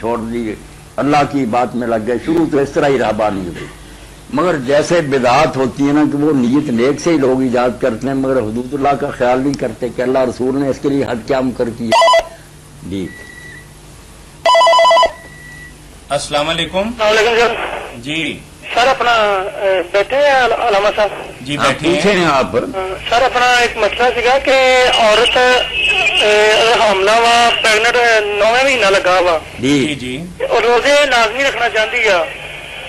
چھوڑ دی، اللہ کی بات میں لگ گئے. شروع تو اس طرح ہی رہبانی ہوئی، مگر جیسے بدعات ہوتی ہے نا کہ وہ نیت نیک سے ہی لوگ ایجاد کرتے ہیں، مگر حدود اللہ کا خیال نہیں کرتے کہ اللہ رسول نے اس کے لیے حد کیا مقرر کیا. جی السلام علیکم. السلام علیکم سر. جی سر اپنا بیٹھے ہیں علامہ صاحب؟ جی بیٹھے پوچھے ہیں آپ. سر اپنا ایک مسئلہ سیگا کہ عورت حاملہ وا پریگنٹ 9واں مہینہ لگا وا جی جی اور روزے لازمی رکھنا چاہتی ہے،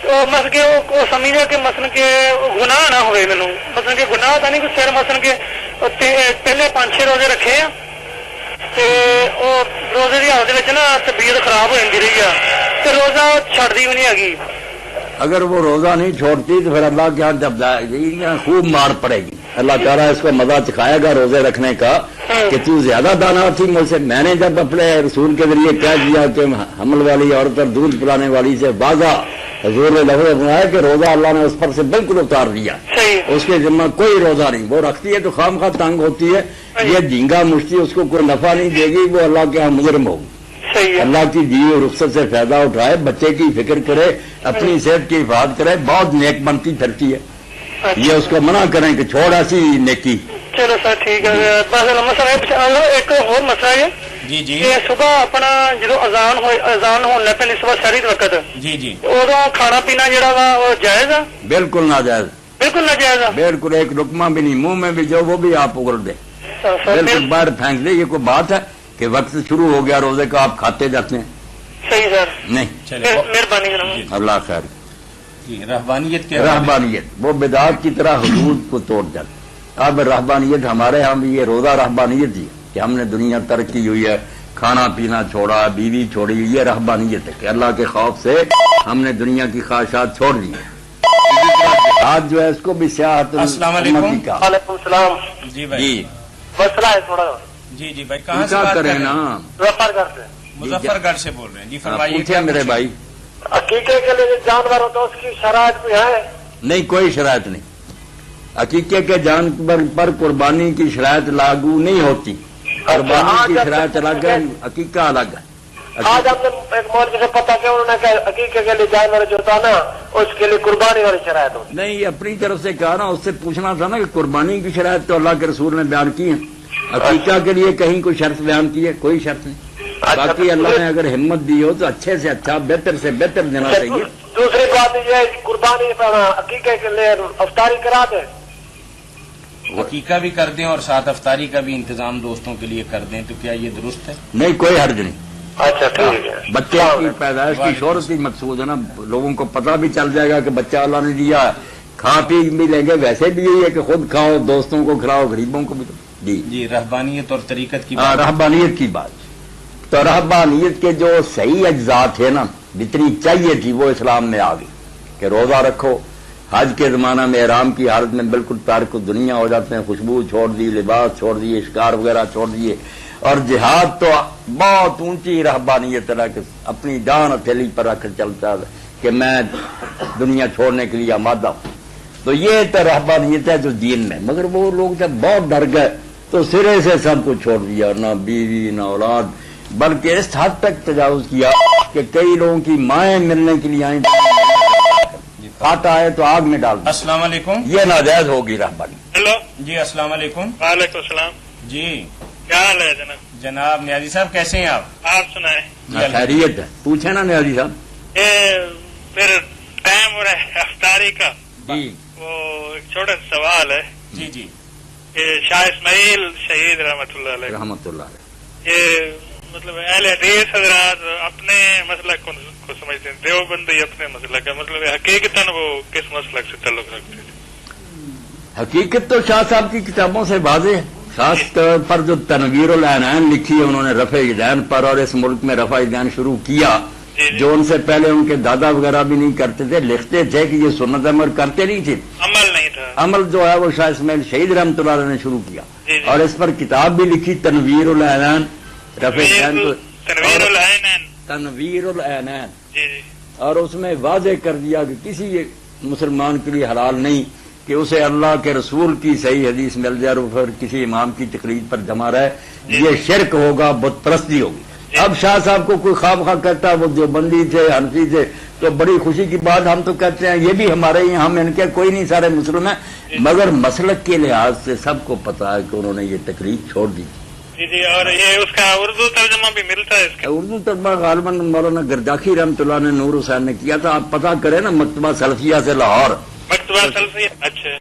تو مثلا کہ وہ سمجھے کہ مثلا کہ گناہ نہ ہوئے، مینوں مثلا کہ گناہ تو نہیں کہ سر مثلا کہ پہلے 5-6 روزے رکھے ہیں تے وہ روزے کی حالت نا طبیعت خراب ہو جاتی رہی ہے تے روزہ چھڑتی بھی نہیں ہے. اگر وہ روزہ نہیں چھوڑتی تو پھر اللہ کے ہاں جب خوب مار پڑے گی. اللہ تعالیٰ اس کو مزہ چکھائے گا روزے رکھنے کا کہ تو زیادہ دانا تھی مجھ سے. میں نے جب اپنے رسول کے ذریعے کہہ دیا کہ حمل والی عورت اور دودھ پلانے والی سے واضح حضور نے لفظ بنایا کہ روزہ اللہ نے اس پر سے بالکل اتار دیا، اس کے ذمہ کوئی روزہ نہیں. وہ رکھتی ہے تو خام خواہ تنگ ہوتی ہے، یہ جھینگا مشتی اس کو کوئی نفع نہیں دے گی، وہ اللہ کے ہاں مجرم ہوگی. اللہ کی دی ہوئی رخصت سے فائدہ اٹھائے، بچے کی فکر کرے، اپنی صحت کی حفاظت کرے، بہت نیک بنتی پھرتی ہے. یہ اس کو منع کریں کہ چھوڑ ایسی نیکی. چلو سر ٹھیک ہے. بس مسئلہ ایک اور مسئلہ ہے جی جی کہ صبح اپنا جدو اذان ہونے پہ صبح شہری وقت جی جی ادو کھانا پینا جڑا وا وہ جائز ہے؟ بالکل ناجائز، بالکل ناجائز ہے. بالکل ایک لقمہ بھی نہیں، منہ میں بھی جو وہ بھی آپ اگل دے، بالکل باہر پھینک دے. یہ کوئی بات ہے کہ وقت شروع ہو گیا روزے کا آپ کھاتے جاتے ہیں؟ صحیح سر. نہیں. مہربانی جناب. اللہ خیر. جی رہبانیت کیا؟ رہبانیت وہ بدعات کی طرح حدود کو توڑ جاتی. اب رہبانیت ہمارے ہاں بھی یہ روزہ رہبانیت ہی کہ ہم نے دنیا ترک کی ہوئی ہے، کھانا پینا چھوڑا، بیوی چھوڑی، یہ رہبانیت ہے کہ اللہ کے خوف سے ہم نے دنیا کی خواہشات چھوڑ دی. آج جو ہے اس کو بھی سیاحت. السلام علیکم. وعلیکم السلام. جی بھائی. جی مسئلہ ہے تھوڑا. جی جی بھائی کہاں سے بات کریں کر رہے نا؟ مظفر گڑھ سے. مظفر گڑھ سے بول رہے ہیں. جی فرمائیے. پوچھے میرے بھائی. عقیقے کے لیے جانور ہوتا ہے اس کی شرائط کوئی ہے؟ نہیں، کوئی شرائط نہیں. عقیقے کے جانور پر قربانی کی شرائط لاگو نہیں ہوتی. قربانی کی شرائط الگ ہے، عقیقہ الگ ہے. آج ہم نے ایک مولوی سے پتا کہ انہوں نے کہا عقیقے کے لیے جانور جو ہوتا نا اس کے لیے قربانی والی شرائط ہوتی. نہیں، اپنی طرف سے کہا نا، اس سے پوچھنا تھا نا کہ قربانی کی شرائط تو اللہ کے رسول نے بیان کی ہے، عقیقہ کے لیے کہیں کوئی شرط بیان کی ہے؟ کوئی شرط نہیں. باقی اللہ نے اگر ہمت دی ہو تو اچھے سے اچھا، بہتر سے بہتر دینا چاہیے. دوسری بات یہ ہے قربانی عقیقے کے لیے افطاری کرا دیں، عقیقہ بھی کر دیں اور ساتھ افطاری کا بھی انتظام دوستوں کے لیے کر دیں، تو کیا یہ درست ہے؟ نہیں، کوئی حرج نہیں. اچھا ٹھیک ہے. بچے کی پیدائش کی شہرت ہی مقصود ہے نا، لوگوں کو پتہ بھی چل جائے گا کہ بچہ اللہ نے دیا ہے، کھا پی بھی لیں گے. ویسے بھی یہی ہے کہ خود کھاؤ، دوستوں کو کھلاؤ، غریبوں کو بھی. جی جی رہبانیت اور طریقت کی بات. رہبانیت کی بات تو رہبانیت کے جو صحیح اجزاء تھے نا، جتنی چاہیے تھی وہ اسلام میں آ گئی کہ روزہ رکھو. حج کے زمانہ میں احرام کی حالت میں بالکل تارک دنیا ہو جاتے ہیں، خوشبو چھوڑ دی، لباس چھوڑ دیے، شکار وغیرہ چھوڑ دیے. اور جہاد تو بہت اونچی رہبانیت ہے کہ اپنی جان ہتھیلی پر رکھ کر چلتا ہے کہ میں دنیا چھوڑنے کے لیے آمادہ ہوں. تو یہ تو رہبانیت ہے جو دین میں. مگر وہ لوگ جب بہت ڈر گئے تو سرے سے سب کچھ چھوڑ دیا، نہ بیوی نہ اولاد، بلکہ اس حد تک تجاوز کیا کہ کئی لوگوں کی مائیں ملنے کے لیے آئیں، کھاتا ہے تو آگ میں ڈال. السلام علیکم. یہ ناجائز ہوگی رہبانی. ہیلو جی السلام علیکم. وعلیکم السلام. جی کیا حال ہے جناب؟ جناب نیازی صاحب کیسے ہیں آپ؟ آپ سنائیں. خیریت ہے. پوچھے نا نیازی صاحب. یہ پھر ٹائم ہو رہا ہے افطاری کا. جی وہ ایک چھوٹا سا سوال ہے. جی جی. یہ شاہ اسماعیل شہید رحمۃ اللہ علیہ، رحمۃ اللہ علیہ، یہ مطلب اہل حدیث حضرات اپنے مسلک کو سمجھتے ہیں، دیوبندی اپنے مسلک ہے، مطلب حقیقتاً وہ کس مسلک سے تعلق رکھتے ہیں؟ حقیقت تو شاہ صاحب کی کتابوں سے واضح ہے. خاص طور پر جو تنویر العنان لکھی ہے انہوں نے رفع یدین پر، اور اس ملک میں رفع یدین شروع کیا جو ان سے پہلے ان کے دادا وغیرہ بھی نہیں کرتے تھے. لکھتے تھے کہ یہ سنت عمل کرتے نہیں تھے، عمل نہیں تھا. عمل جو ہے وہ شاہ اسماعیل شہید رحمۃ اللہ علیہ نے شروع کیا. اور اس پر کتاب بھی لکھی تنویر العنان، تنویر العنان. اور اس میں واضح کر دیا کہ کسی مسلمان کے لیے حلال نہیں کہ اسے اللہ کے رسول کی صحیح حدیث مل جائے اور پھر کسی امام کی تقلید پر جمع رہے. یہ شرک ہوگا، بت پرستی ہوگی. اب شاہ صاحب کو کوئی خواب خواہ کہتا ہے وہ دیوبندی تھے حنفی تھے تو بڑی خوشی کی بات، ہم تو کہتے ہیں یہ بھی ہمارے ہی، ہم ان کے کوئی نہیں، سارے مسلم ہیں، مگر مسلک کے لحاظ سے سب کو پتا ہے کہ انہوں نے یہ تقریب چھوڑ دی. جی جی. اور یہ اس کا اردو ترجمہ بھی ملتا ہے اس کا؟ اردو ترجمہ غالباً مولانا گرداخی رحمۃ اللہ نے نور حسین نے کیا تھا. آپ پتہ کریں نا، مکتبہ سلفیہ سے لاہور. مکتبہ سلفیہ، اچھا.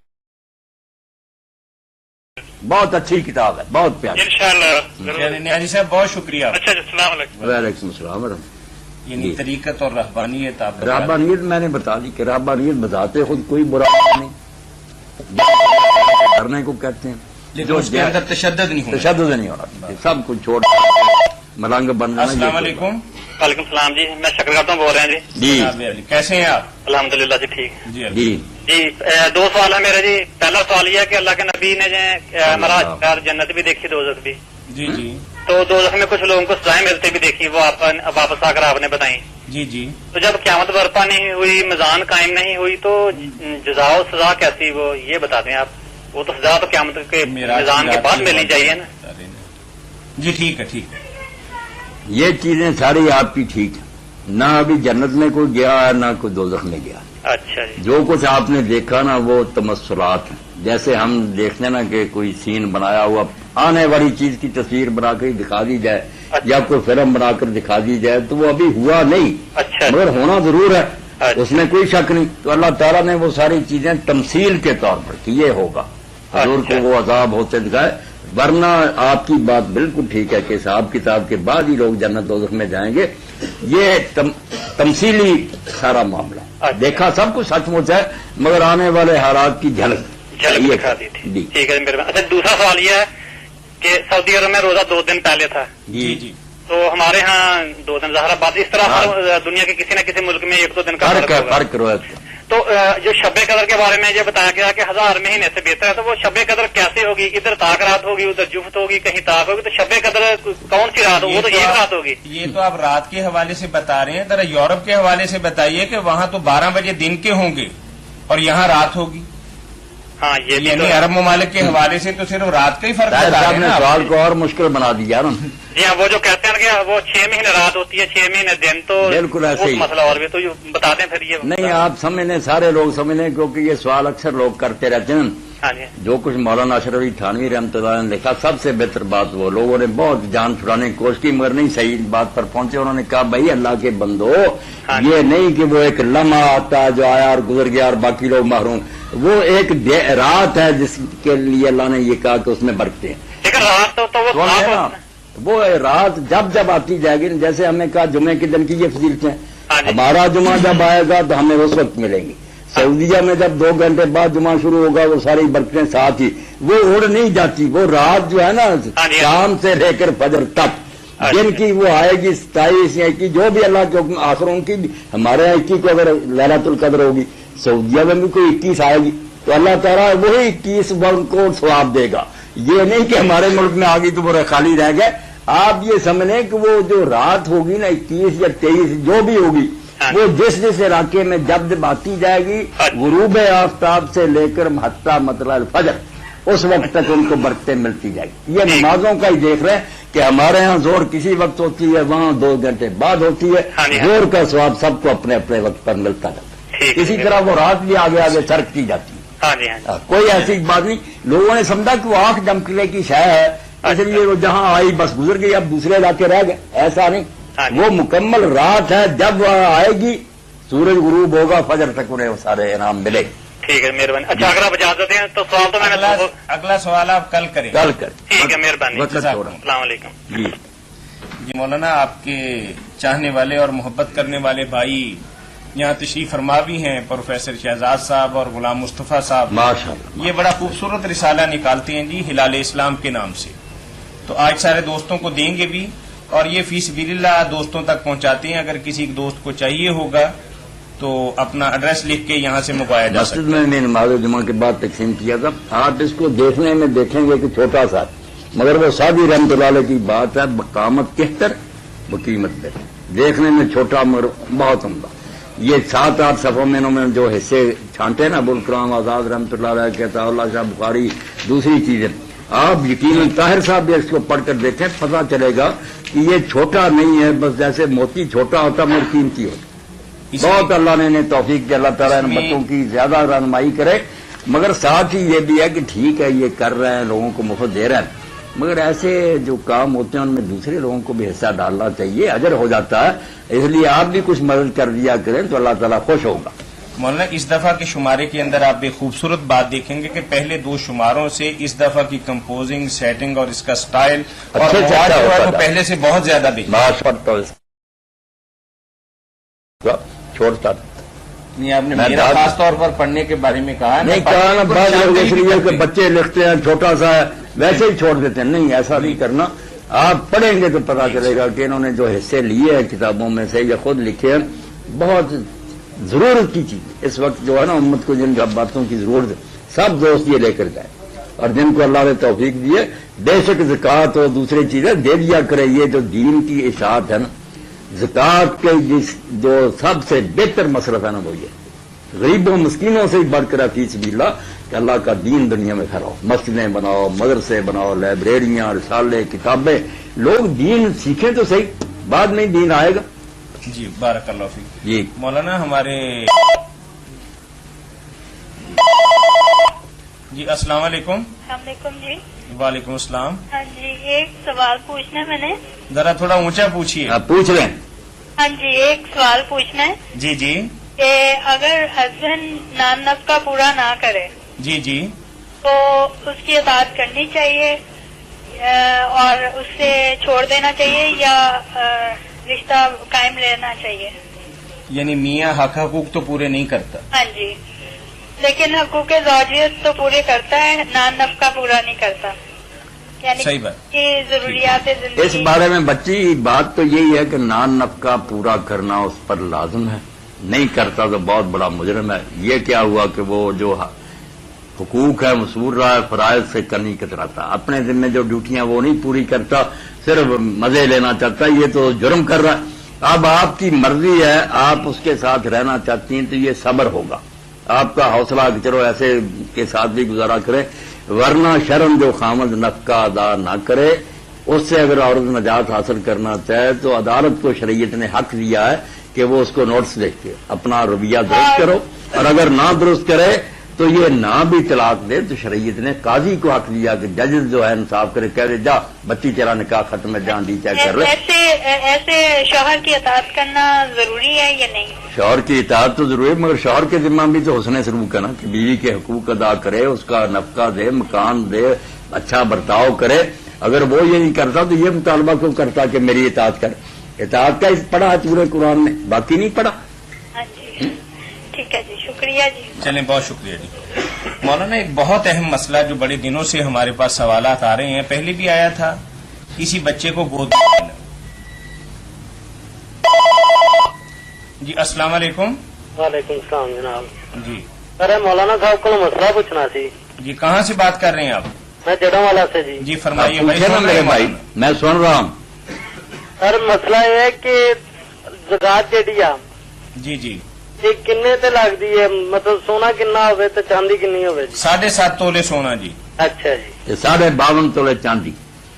بہت اچھی کتاب ہے، بہت پیاری. انشاءاللہ. نیازی صاحب بہت شکریہ. اچھا، السلام علیکم. وعلیکم السلام ورحمۃ. یعنی طریقت اور رہبانیت آپ رہبانیت میں نے بتا دی کہ رہبانیت بتاتے خود کوئی برا نہیں، کرنے کو کہتے ہیں، جو اس کے اندر تشدد نہیں ہونا، تشدد نہیں ہونا، سب کچھ چھوڑ ملنگ بننا. السلام علیکم. وعلیکم السلام جی، میں شکر کرتا ہوں، بول رہے ہیں جی. کیسے ہیں آپ؟ الحمدللہ جی ٹھیک. جی جی جی 2 سوال ہے میرے جی. پہلا سوال یہ ہے کہ اللہ کے نبی نے جو ہمارا جنت بھی دیکھی، دوزخ بھی. جی جی. تو دوزخ میں کچھ لوگوں کو سزائیں ملتی بھی دیکھی، وہ واپس آ کر آپ نے بتائیں. جی جی. تو جب قیامت برپا نہیں ہوئی، میزان قائم نہیں ہوئی، تو جزا و سزا کیسی، وہ یہ بتا دیں آپ. وہ تو سزا تو قیامت کے میزان کے بعد ملنی چاہیے نا. جی ٹھیک ہے، ٹھیک ہے. یہ چیزیں ساری آپ کی ٹھیک ہیں. نہ ابھی جنت میں کوئی گیا ہے، نہ کوئی دوزخ میں گیا. اچھا جی. جو کچھ آپ نے دیکھا نا وہ تمثلات ہیں. جیسے ہم دیکھتے نا کہ کوئی سین بنایا ہوا، آنے والی چیز کی تصویر بنا کر دکھا دی جائے یا کوئی فلم بنا کر دکھا دی جائے تو وہ ابھی ہوا نہیں، اچھا مگر ہونا ضرور ہے، اس میں کوئی شک نہیں. تو اللہ تعالیٰ نے وہ ساری چیزیں تمثیل کے طور پر کہ یہ ہوگا، حضور کو وہ عذاب ہوتے دکھائے. ورنہ آپ کی بات بالکل ٹھیک ہے کہ حساب کتاب کے بعد ہی لوگ جنت دوزخ میں جائیں گے. یہ تمثیلی سارا معاملہ، دیکھا سب کچھ سچ مچ ہے، مگر آنے والے حالات کی جھلک دکھا دی تھی. ٹھیک ہے میرے. اچھا دوسرا سوال یہ ہے کہ سعودی عرب میں روزہ 2 دن پہلے تھا. جی جی. تو ہمارے ہاں 2 دن ظاہر بات، اس طرح دنیا کے کسی نہ کسی ملک میں 1-2 دن کا فرق روایت. تو جو شب قدر کے بارے میں یہ بتایا گیا کہ 1000 مہینے سے بہتر ہے، تو وہ شب قدر کیسے ہوگی؟ ادھر تاک رات ہوگی، ادھر جفت ہوگی، کہیں تاک ہوگی، تو شب قدر کون سی رات ہوگی؟ وہ تو ایک رات ہوگی. یہ تو آپ رات کے حوالے سے بتا رہے ہیں، ذرا یورپ کے حوالے سے بتائیے کہ وہاں تو 12 بجے دن کے ہوں گے اور یہاں رات ہوگی. ہاں یہ یعنی عرب ممالک کے حوالے سے تو صرف رات کا ہی فرق ہے. صاحب نے سوال کو اور مشکل بنا دیا نا. جی ہاں، وہ جو کہتے ہیں کہ وہ 6 مہینے رات ہوتی ہے، 6 مہینے دن، تو بالکل ایسے ہی مسئلہ اور بھی تو بتا دیں پھر. یہ نہیں، آپ سمجھ لیں، سارے لوگ سمجھ لیں، کیونکہ یہ سوال اکثر لوگ کرتے رہتے ہیں. ہاں جی. جو کچھ مولانا اشرف علی تھانوی رحمۃ اللہ نے لکھا، سب سے بہتر بات وہ لوگوں نے بہت جان چھڑانے کی کوشش کی مگر نہیں صحیح بات پر پہنچے. انہوں نے کہا بھائی اللہ کے بندو، یہ نہیں کہ وہ ایک لمحہ آتا جو آیا اور گزر گیا اور باقی لوگ محروم. وہ ایک رات ہے جس کے لیے اللہ نے یہ کہا کہ اس میں برکتے ہیں. لیکن رات تو وہ رات جب جب آتی جائے گی، جیسے ہمیں کہا جمعے کے دن کی یہ فضیلتیں، ہمارا جمعہ جب آئے گا تو ہمیں اس وقت ملیں گی. سعودیہ میں جب 2 گھنٹے بعد جمعہ شروع ہوگا وہ ساری برکتیں ساتھ ہی، وہ اڑ نہیں جاتی. وہ رات جو ہے نا شام سے لے کر فجر تک جن کی وہ آئے گی 27 یا 21، جو بھی اللہ کے حکم آخروں کی. ہمارے یہاں 21 کو اگر لیلۃ القدر ہوگی، سعودیہ میں بھی کوئی 21 آئے گی، تو اللہ تعالیٰ وہی 21 کو ثواب دے گا. یہ نہیں کہ ہمارے ملک میں آ گئی تو وہ خالی رہ گئے. آپ یہ سمجھیں کہ وہ جو رات ہوگی نا 21 یا 23 جو بھی ہوگی، وہ جس جس علاقے میں جب جب آتی جائے گی، غروب آفتاب سے لے کر حتی مطلع الفجر، اس وقت تک ان کو برکتیں ملتی جائے گی. یہ نمازوں کا ہی دیکھ رہے ہیں کہ ہمارے ہاں زور کسی وقت ہوتی ہے، وہاں 2 گھنٹے بعد ہوتی ہے. زور کا ثواب سب کو اپنے اپنے وقت پر ملتا جاتا ہے. اسی طرح وہ رات بھی آگے آگے سرکتی جاتی ہے. کوئی ایسی بات نہیں. لوگوں نے سمجھا کہ وہ آنکھ جھمکنے کی شے ہے، اس لیے وہ جہاں آئی بس گزر گئی، اب دوسرے علاقے رہ گئے. ایسا نہیں، وہ مکمل رات ہے. جب وہ آئے گی سورج غروب ہوگا، فجر تک انہیں وہ سارے انعام ملے. ٹھیک ہے، مہربانی. اچھا اگر آپ اجازت دیں تو سوال تو میں نے اگلا سوال آپ کل کریں. ٹھیک ہے، مہربانی. السلام علیکم. جی مولانا، آپ کے چاہنے والے اور محبت کرنے والے بھائی یہاں تشریف فرما بھی ہیں، پروفیسر شہزاد صاحب اور غلام مصطفیٰ صاحب. ماشاءاللہ. یہ بڑا خوبصورت رسالہ نکالتے ہیں جی ہلال اسلام کے نام سے. تو آج سارے دوستوں کو دیں گے بھی، اور یہ فی سبیل اللہ دوستوں تک پہنچاتے ہیں. اگر کسی دوست کو چاہیے ہوگا تو اپنا ایڈریس لکھ کے یہاں سے منگوایا جا سکتا ہے. مسجد میں نماز جمعہ کے بعد تقسیم کیا تھا. آپ اس کو دیکھنے میں دیکھیں گے کہ چھوٹا سا، مگر وہ سادی رحمۃ اللہ علیہ کی بات ہے. بقامت 73 بقیمت پہ، دیکھنے میں چھوٹا مگر بہت عمدہ. یہ 7-8 صفوں میں انہوں نے جو حصے چھانٹے نا، ابوالکلام آزاد رحمۃ اللہ علیہ، کہتا اللہ شاہ بخاری، دوسری چیزیں آپ یقیناً طاہر صاحب بھی اس کو پڑھ کر دیکھیں، پتہ چلے گا کہ یہ چھوٹا نہیں ہے، بس جیسے موتی چھوٹا ہوتا مگر قیمتی ہوتا. بہت اللہ نے انہیں توفیق دے، اللہ تعالیٰ ان بچوں کی زیادہ رہنمائی کرے. مگر ساتھ ہی یہ بھی ہے کہ ٹھیک ہے یہ کر رہے ہیں، لوگوں کو مفت دے رہے ہیں، مگر ایسے جو کام ہوتے ہیں ان میں دوسرے لوگوں کو بھی حصہ ڈالنا چاہیے، اجر ہو جاتا ہے. اس لیے آپ بھی کچھ مدد کر دیا کریں تو اللہ تعالیٰ خوش ہوگا. مولانا اس دفعہ کے شمارے کے اندر آپ ایک خوبصورت بات دیکھیں گے کہ پہلے 2 شماروں سے اس دفعہ کی کمپوزنگ، سیٹنگ اور اس کا سٹائل اور اچھے سے مواد اچھا جو ہے ہوتا وہ تھا. پہلے سے بہت زیادہ بہتر. معاش پڑتا ہوں چھوڑتا نہیں آپ نے میں میرا بات- خاص طور پر پڑھنے کے بارے میں کہا ہے. نہیں کہا نا، بعض لوگ اس لیے کہ بچے لکھتے ہیں چھوٹا سا ہے ویسے ہی چھوڑ دیتے ہیں. نہیں ایسا نہیں کرنا، آپ پڑھیں گے تو پتا چلے گا کہ انہوں نے جو حصے لیے ہیں کتابوں میں سے یا خود لکھے ہیں بہت ضرورت کی چیز. اس وقت جو ہے نا امت کو جن باتوں کی ضرورت ہے سب دوست یہ لے کر جائیں، اور جن کو اللہ نے توفیق دیے بے شک زکوٰۃ اور دوسری چیزیں دے دیا کرے. یہ جو دین کی اشاعت ہے نا، زکوٰۃ کے جو سب سے بہتر مصرف ہے نا وہ یہ غریبوں مسکینوں سے ہی بڑھ کر فی سبیل اللہ کہ اللہ کا دین دنیا میں پھیلاؤ. مسجدیں بناؤ، مدرسے بناؤ، لائبریریاں، رسالے، کتابیں. لوگ دین سیکھیں تو صحیح، بعد میں دین آئے گا. جی بارک اللہ فیک. جی مولانا ہمارے جی السلام علیکم. السلام علیکم جی. وعلیکم السلام. ہاں جی ایک سوال پوچھنا ہے میں نے. ذرا تھوڑا اونچا پوچھیے. آپ پوچھ لیں. ہاں جی ایک سوال پوچھنا ہے جی جی کہ اگر ہسبینڈ نان نفقہ پورا نہ کرے جی جی تو اس کی اطاعت کرنی چاہیے اور اس سے چھوڑ دینا چاہیے یا رشتہ قائم رہنا چاہیے؟ یعنی میاں حق حقوق تو پورے نہیں کرتا. ہاں جی لیکن حقوق زوجیت تو پورے کرتا ہے، نان نفقہ پورا نہیں کرتا. یعنی صحیح بات. کہ ضروریات اس زندگی. بارے میں بچی بات تو یہی ہے کہ نان نفقہ پورا کرنا اس پر لازم ہے، نہیں کرتا تو بہت بڑا مجرم ہے. یہ کیا ہوا کہ وہ جو حقوق ہے وصول رہا ہے، فرائض سے نہیں کتراتا، اپنے ذمہ جو ڈیوٹیاں وہ نہیں پوری کرتا، صرف مزے لینا چاہتا ہے، یہ تو جرم کر رہا ہے. اب آپ کی مرضی ہے، آپ اس کے ساتھ رہنا چاہتی ہیں تو یہ صبر ہوگا آپ کا حوصلہ کہ چلو ایسے کے ساتھ بھی گزارا کرے. ورنہ شرم جو خامد نفقہ ادا نہ کرے اس سے اگر عورت نجات حاصل کرنا چاہے تو عدالت کو شریعت نے حق دیا ہے کہ وہ اس کو نوٹس دیکھے اپنا رویہ درست کرو، اور اگر نہ درست کرے تو یہ نہ بھی طلاق دے تو شریعت نے قاضی کو حق دیا کہ ججز جو ہے انصاف کرے، کہہ دے جا بچی تیرا نکاح ختم ہے، جان دی چاہے کر لے. ایسے شوہر کی اطاعت کرنا ضروری ہے یا نہیں؟ شوہر کی اطاعت تو ضروری ہے، مگر شوہر کے ذمہ بھی تو حسن سلوک ہے نا کہ بیوی کے حقوق ادا کرے، اس کا نفقہ دے، مکان دے، اچھا برتاؤ کرے. اگر وہ یہ نہیں کرتا تو یہ مطالبہ کیوں کرتا کہ میری اطاعت کر. اطاعت کا پڑھا ہے پورے قرآن میں، باقی نہیں پڑھا. ہاں جی ٹھیک ہے جی، شکریہ جی. چلیں بہت شکریہ جی. مولانا ایک بہت اہم مسئلہ جو بڑے دنوں سے ہمارے پاس سوالات آ رہے ہیں، پہلے بھی آیا تھا، کسی بچے کو گود دینا. جی السلام علیکم. وعلیکم السلام جناب. جی ارے مولانا صاحب کو مسئلہ پوچھنا سی. جی کہاں سے بات کر رہے ہیں آپ؟ میں جڑوں والا سے جی. جی فرمائیے. پوچھے نا میرے بھائی، میں سن رہا ہوں. سر مسئلہ یہ ہے کہ زکات جیڑی آ جی جی یہ کنے تے لگدی ہے، مطلب سونا کنا ہوے تے چاندی کنی ہوے جی؟ 7.5 تولے سونا. جی اچھا جی. یہ 52.5 تولے چاندی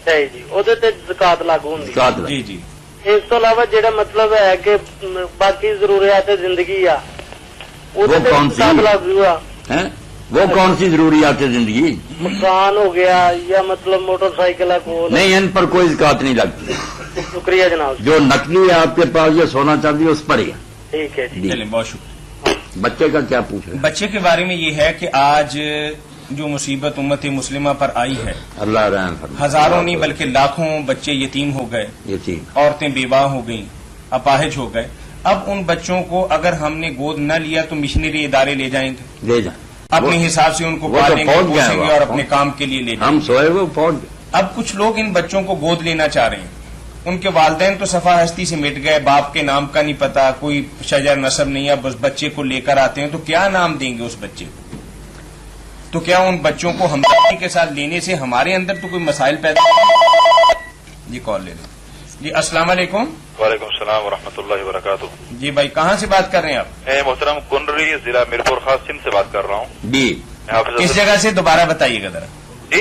صحیح جی، او دے تے زکات لاگو ہوندی. زکات لگی. جی جی اس تو علاوہ جڑا مطلب ہے کہ باقی ضروریات زندگی آ وہ کون سی؟ زکات لاگو آ. ہیں؟ وہ کون سی ضروریات ہے زندگی؟ مکان ہو گیا یا مطلب موٹر سائیکل ہے کول. نہیں، ان پر کوئی زکات نہیں لگتی. شکریہ جناب. جو نقدی ہے آپ کے پاس، یہ سونا چاندی اس پر ہی ہے. ٹھیک ہے جی. چلیں بہت شکریہ. بچے کا کیا پوچھ رہے ہیں؟ بچے کے بارے میں یہ ہے کہ آج جو مصیبت امت مسلمہ پر آئی ہے، اللہ رحم فرمائے. ہزاروں نہیں بلکہ لاکھوں بچے یتیم ہو گئے، یتیم. عورتیں بیوہ ہو گئیں، اپاہج ہو گئے. اب ان بچوں کو اگر ہم نے گود نہ لیا تو مشنری ادارے لے جائیں گے، لے جائیں اپنے حساب سے ان کو وہ تو پالیں گے، پہنچ گئے ہیں پوسیں گے وہاں. اور اپنے کام کے لیے لے جائیں ہم گے. سوئے ہوئے پہنچ گئے. اب کچھ لوگ ان بچوں کو گود لینا چاہ رہے ہیں، ان کے والدین تو صفا ہستی سے مٹ گئے، باپ کے نام کا نہیں پتا، کوئی شجر نسب نہیں ہے، بس بچے کو لے کر آتے ہیں. تو کیا نام دیں گے اس بچے کو؟ تو کیا ان بچوں کو ہمدردی کے ساتھ لینے سے ہمارے اندر تو کوئی مسائل پیدا؟ جی کال لے لیں. جی السلام علیکم. وعلیکم السلام ورحمۃ اللہ وبرکاتہ. جی بھائی کہاں سے بات کر رہے ہیں آپ؟ میں محترم کنڈری ضلع میرپور خاص سندھ سے بات کر رہا ہوں. جی کس جگہ سے دوبارہ بتائیے گا ذرا. جی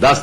10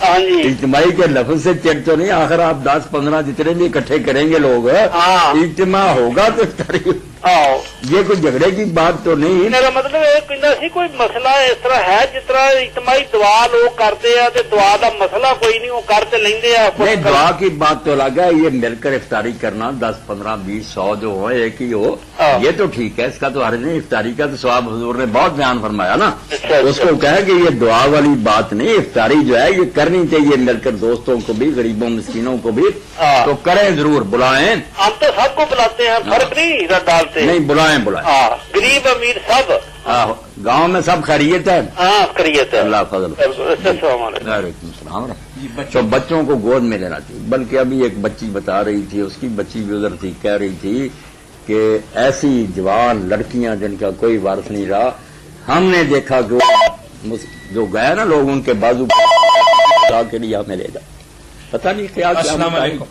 ہاں جی اجتماعی کے لفظ سے چڑ تو نہیں، آخر آپ 10-15 جتنے بھی اکٹھے کریں گے لوگ، ہاں اجتماع ہوگا تو افطاری، آؤ یہ کوئی جھگڑے کی بات تو نہیں۔ میرا مطلب یہ کہنا سی کوئی مسئلہ اس طرح ہے جس طرح اجتماعی دعا لوگ کرتے ہیں تے دعا دا مسئلہ کوئی نہیں، وہ کرتے لیندے ہیں۔ نہیں، دعا کی بات تو الگ ہے، یہ مل کر افطاری کرنا 10 15 20 100 جو ہو ایک ہی ہو یہ تو ٹھیک ہے، اس کا تو حرج نہیں۔ افطاری کا تو ثواب حضور نے بہت بیان فرمایا نا، اس کو کہا کہ یہ دعا والی بات نہیں، افطاری جو ہے یہ کرنی چاہیے مل کر، دوستوں کو بھی، غریبوں مسکینوں کو بھی، تو کریں ضرور، بلائیں۔ ہم تو سب کو بلاتے ہیں، فرق نہیں ڈالتے، نہیں بلائیں بلائیں، غریب امیر سب، گاؤں میں سب خیریت ہے، ہاں خیریت ہے، اللہ فضل۔ السلام علیکم۔ وعلیکم السلام۔ تو بچوں کو گود میں لینا چاہیے، بلکہ ابھی ایک بچی بتا رہی تھی، اس کی بچی بھی ادھر تھی، کہہ رہی تھی کہ ایسی جوان لڑکیاں جن کا کوئی وارث نہیں رہا، ہم نے دیکھا کہ جو گئے نا لوگ ان کے بازو کے لیے ہمیں لے جائے، پتہ نہیں کیا السلام علیکم،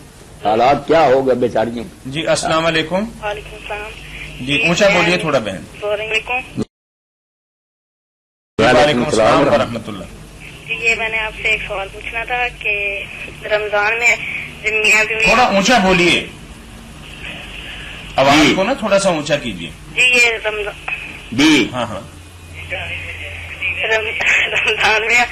حالات کیا ہوگا بیچاریوں۔ جی السلام علیکم۔ وعلیکم السلام جی اونچا بولیے تھوڑا بہن۔ السلام علیکم وعلیکم السلام ورحمۃ اللہ۔ جی یہ میں نے آپ سے ایک سوال پوچھنا تھا کہ رمضان میں میاں بیوی، تھوڑا اونچا بولیے، آواز کو نا تھوڑا سا اونچا کیجیے۔ جی یہ رمضان، جی ہاں ہاں، رمضان میں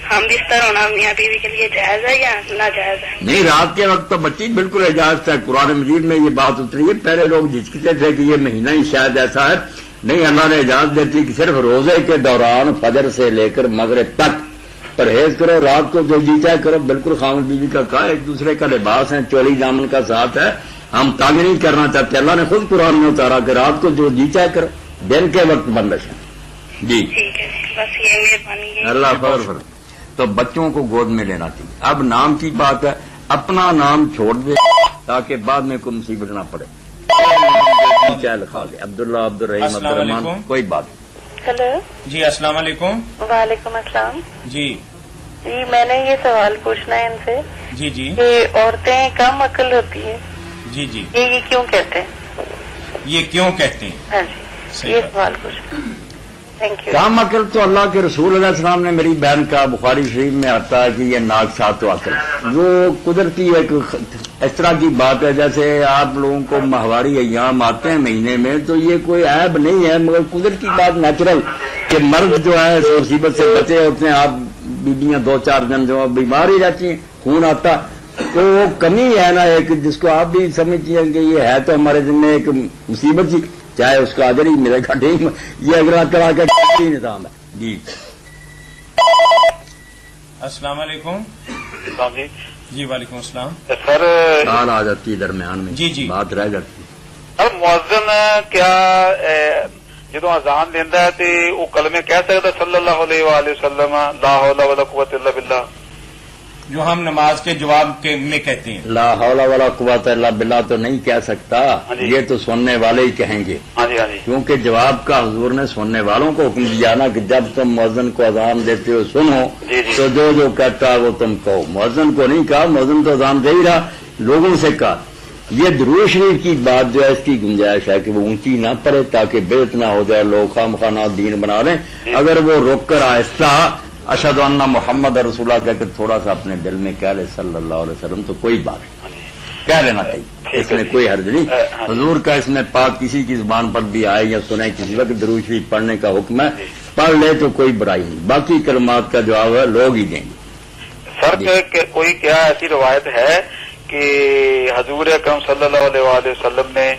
ہم بستر ہونا میاں بیوی کے لیے جائز ہے یا ناجائز ہے؟ نہیں، رات کے وقت تو بچی بالکل اجازت ہے، قرآن مجید میں یہ بات اتری ہے۔ پہلے لوگ جھجکتے تھے کہ یہ مہینہ ہی شاید ایسا ہے، نہیں، اللہ نے اجازت دیتی کہ صرف روزے کے دوران فجر سے لے کر مغرب تک پرہیز کرو، رات کو جو جی چاہے کرو، بالکل خاوند بیوی کا کہا، ایک دوسرے کا لباس ہے، چولی دامن کا ساتھ ہے، ہم تانگ نہیں کرنا چاہتے۔ اللہ نے خود قرآن میں اتارا کہ رات کو جو جی چاہے کرو، دن کے وقت بندش ہے۔ جی ٹھیک ہے، بس یہ مہربانی ہے۔ اللہ فضل۔ تو بچوں کو گود میں لینا چاہیے۔ اب نام کی بات ہے، اپنا نام چھوڑ دے تاکہ بعد میں کوئی مصیبت نہ پڑے، چاہے لکھا دے عبداللہ، عبدالرحیم، السلام عبدالرحمان، علیکم۔ کوئی بات۔ ہیلو، جی السلام علیکم۔ وعلیکم السلام۔ جی جی میں نے یہ سوال پوچھنا ہے ان سے جی جی کہ عورتیں کم عقل ہوتی ہیں، جی جی، یہ کیوں کہتے ہیں؟ یہ کیوں کہتے ہیں؟ ہاں جی صحیح یہ بات۔ سوال پوچھنا۔ Thank you. کام عقل تو اللہ کے رسول علیہ السلام نے، میری بہن کا بخاری شریف میں آتا ہے کہ یہ ناقصات عقل، جو قدرتی ایک اس طرح کی بات ہے، جیسے آپ لوگوں کو ماہواری ایام آتے ہیں مہینے میں، تو یہ کوئی عیب نہیں ہے، مگر قدرتی بات نیچرل کہ مرد جو ہے اس مصیبت سے بچے ہوتے ہیں، آپ بیویاں 2-4 دن جو بیمار ہی رہتی ہیں، خون آتا، تو وہ کمی ہے نا ایک، جس کو آپ بھی سمجھتی ہیں کہ یہ ہے تو ہمارے دن میں ایک مصیبت ہی، چاہے اس کا اجر ہی ملے گا، ٹھیک، یہ اگر طرح کا نظام ہے۔ جی السلام علیکم۔ جی وعلیکم السلام۔ سر کال آ جاتی ہے درمیان میں، جی جی، بات رہ جاتی ہے۔ اب مؤذن کیا جدو اذان دینا ہے تو وہ کلمے کہہ سکتا صلی اللہ علیہ وآلہ وسلم لا حول ولا قوت الا باللہ، جو ہم نماز کے جواب کے میں کہتے ہیں؟ لا حول ولا قوت الا باللہ تو نہیں کہہ سکتا، یہ تو سننے والے ہی کہیں گے، ہاں جی ہاں جی، کیونکہ جواب کا حضور نے سننے والوں کو حکم دیا نا کہ جب تم مؤذن کو اذان دیتے ہو سنو، تو جو جو کہتا ہے وہ تم کہو۔ مؤذن کو نہیں کہا، مؤذن تو اذان دے ہی رہا، لوگوں سے کہا۔ یہ درود شریف کی بات جو ہے اس کی گنجائش ہے کہ وہ اونچی نہ پڑے تاکہ بیت نہ ہو جائے، لوگ خام خانہ دین بنا لیں۔ اگر وہ روک کر آہستہ اشہد ان محمد رسول اللہ کہہ کر تھوڑا سا اپنے دل میں کہہ لے صلی اللہ علیہ وسلم، تو کوئی بات نہیں، کہہ لینا چاہیے، اس میں کوئی حرج نہیں۔ حضور کا اس میں پاک کسی کی زبان پر بھی آئے یا سنے کسی وقت درود شریف پڑھنے کا حکم ہے، پڑھ لے تو کوئی برائی نہیں، باقی کلمات کا جواب ہے لوگ ہی دیں گے۔ سر کوئی کیا ایسی روایت ہے کہ حضور اکرم صلی اللہ علیہ وآلہ وسلم نے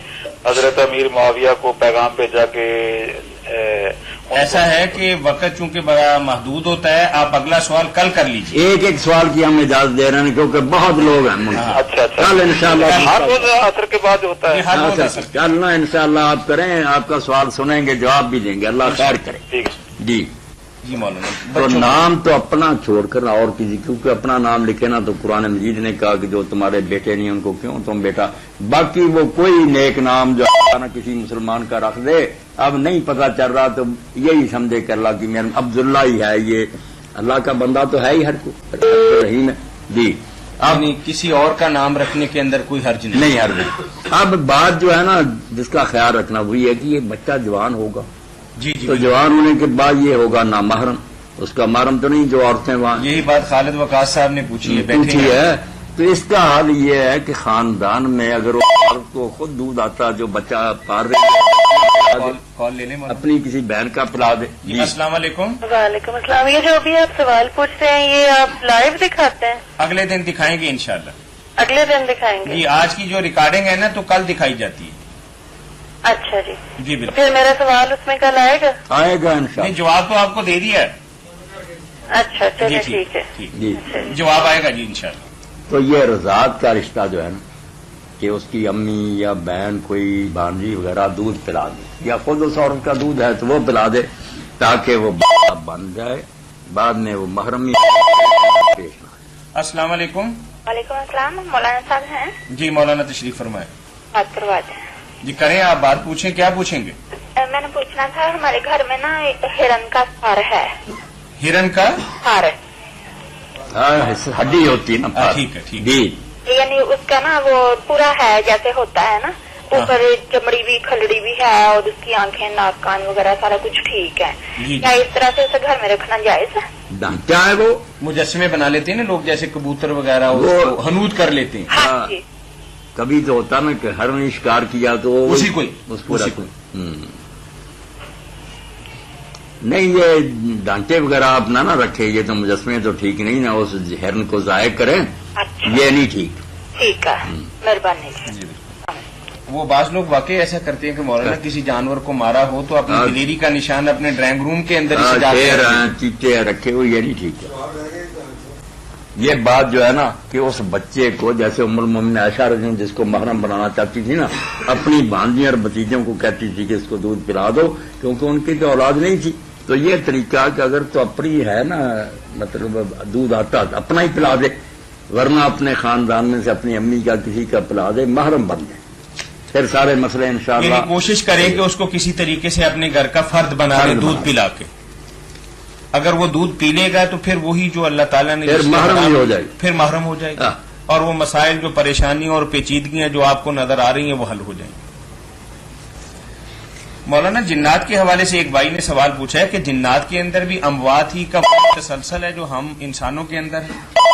حضرت امیر معاویہ کو پیغام بھیجا کہ ایسا ہے کہ وقت چونکہ بڑا محدود ہوتا ہے، آپ اگلا سوال کل کر لیجیے، ایک ایک سوال کی ہم اجازت دے رہے ہیں کیونکہ بہت لوگ ہیں۔ اچھا کل انشاءاللہ ہر روز عصر کے بعد ہوتا ہے؟ ہر روز ایسا۔ کل نا انشاءاللہ آپ کریں، آپ کا سوال سنیں گے، جواب بھی دیں گے، اللہ خیر کرے۔ ٹھیک ہے جی جی مولانا، تو بچوں نام تو اپنا چھوڑ کر اور کسی، کیونکہ اپنا نام لکھے نا تو قرآن مجید نے کہا کہ جو تمہارے بیٹے نہیں ان کو کیوں تم بیٹا، باقی وہ کوئی نیک نام جو نا کسی مسلمان کا رکھ دے، اب نہیں پتا چل رہا تو یہی سمجھے کہ اللہ کی مہربانی، عبداللہ ہی ہے، یہ اللہ کا بندہ تو ہے ہی، ہر کو رحیم ہے۔ جی اب یعنی کسی اور کا نام رکھنے کے اندر کوئی حرج نہیں حرج نہیں۔ اب بات جو ہے نا جس کا خیال رکھنا وہی ہے کہ یہ بچہ جوان ہوگا، جی جی تو جوان ہونے کے بعد یہ ہوگا نامحرم، اس کا محرم تو نہیں جو عورتیں وہاں. یہی بات خالد وقاص صاحب نے پوچھی ہے، بیٹھے پوچھی ہیں. ہے. تو اس کا حل یہ ہے کہ خاندان میں اگر وہ عورت کو خود دودھ آتا جو بچہ پال رہی کال لے لیں مولانا. اپنی کسی بہن کا پلا دے. جی السلام علیکم. وعلیکم السلام. یہ جو ابھی آپ سوال پوچھتے ہیں یہ آپ لائیو دکھاتے ہیں؟ اگلے دن دکھائیں گے انشاءاللہ. اگلے دن دکھائیں گے؟ جی آج کی جو ریکارڈنگ ہے نا تو کل دکھائی جاتی ہے. اچھا جی. جی بالکل. پھر میرا سوال اس میں کل آئے گا؟ آئے گا نہیں انشاءاللہ. جواب تو آپ کو دے دیا ہے. اچھا چلیے جی ٹھیک ہے. جی جواب آئے گا جی انشاءاللہ. تو یہ رضاعت کا رشتہ جو ہے نا کہ اس کی امی یا بہن کوئی بانجی وغیرہ دودھ پلا دے یا خود اس عورت کا دودھ ہے تو وہ پلا دے تاکہ وہ بن جائے، بعد میں وہ محرمی پیش نہ آئے. السلام علیکم. وعلیکم السلام. مولانا صاحب ہیں؟ جی مولانا تشریف فرمائیں. بات کروا دیں. جی کریں آپ بات پوچھیں. کیا پوچھیں گے؟ میں نے پوچھنا تھا ہمارے گھر میں نا ہرن کا سار ہے. ہرن کا سار ہڈی ہوتی ہے نا. ٹھیک ہے ٹھیک ہے. جی یعنی اس کا نا وہ پورا ہے جیسے ہوتا ہے نا، اوپر چمڑی بھی کھلڑی بھی ہے اور اس کی آنکھیں ناک کان وغیرہ سارا کچھ ٹھیک ہے. جی کیا اس طرح سے اسے گھر میں رکھنا جائز ہے؟ کیا ہے وہ مجسمے بنا لیتے ہیں نا لوگ، جیسے کبوتر وغیرہ اس وہ کو حنود کر لیتے ہیں. ہاں جی. کبھی تو ہوتا نا کہ ہر نے شکار کیا تو اسی کو ہی. اس کو اسی رکھ نہیں یہ ڈانٹے وغیرہ اپنا نہ رکھے. یہ تو مجسمے تو ٹھیک نہیں نا، اس ہرن کو ضائع کریں اچھا یہ نہیں ٹھیک. ٹھیک ہے مہربانی. جی وہ بعض لوگ واقعی ایسا کرتے ہیں کہ مولانا کسی جانور کو مارا ہو تو اپنی دلیری کا نشان اپنے ڈرائنگ روم کے اندر ہی سجا کے رکھتے ہیں. چیٹے رکھے ہوئے یہ نہیں ٹھیک ہے. یہ بات جو ہے نا کہ اس بچے کو جیسے ام المومنین عائشہ رضی اللہ عنہا جس کو محرم بنانا چاہتی تھی نا اپنی بھانجی اور بھتیجوں کو کہتی تھی کہ اس کو دودھ پلا دو کیونکہ ان کی تو اولاد نہیں تھی. تو یہ طریقہ کہ اگر تو اپنی ہے نا مطلب دودھ آتا اپنا ہی پلا دے، ورنہ اپنے خاندان میں سے اپنی امی کا کسی کا پلا دے، محرم بن جائے. پھر سارے مسئلے انشاءاللہ یعنی کوشش کریں کہ اس کو کسی طریقے سے اپنے گھر کا فرد بنا لے دودھ پلا کے. اگر وہ دودھ پی لے گا تو پھر وہی جو اللہ تعالیٰ نے پھر محرم ہی ہو جائے گا. پھر محرم ہو جائے گا اور وہ مسائل جو پریشانیاں اور پیچیدگیاں جو آپ کو نظر آ رہی ہیں وہ حل ہو جائیں گی. مولانا جنات کے حوالے سے ایک بھائی نے سوال پوچھا ہے کہ جنات کے اندر بھی اموات ہی کا تسلسل ہے جو ہم انسانوں کے اندر ہے.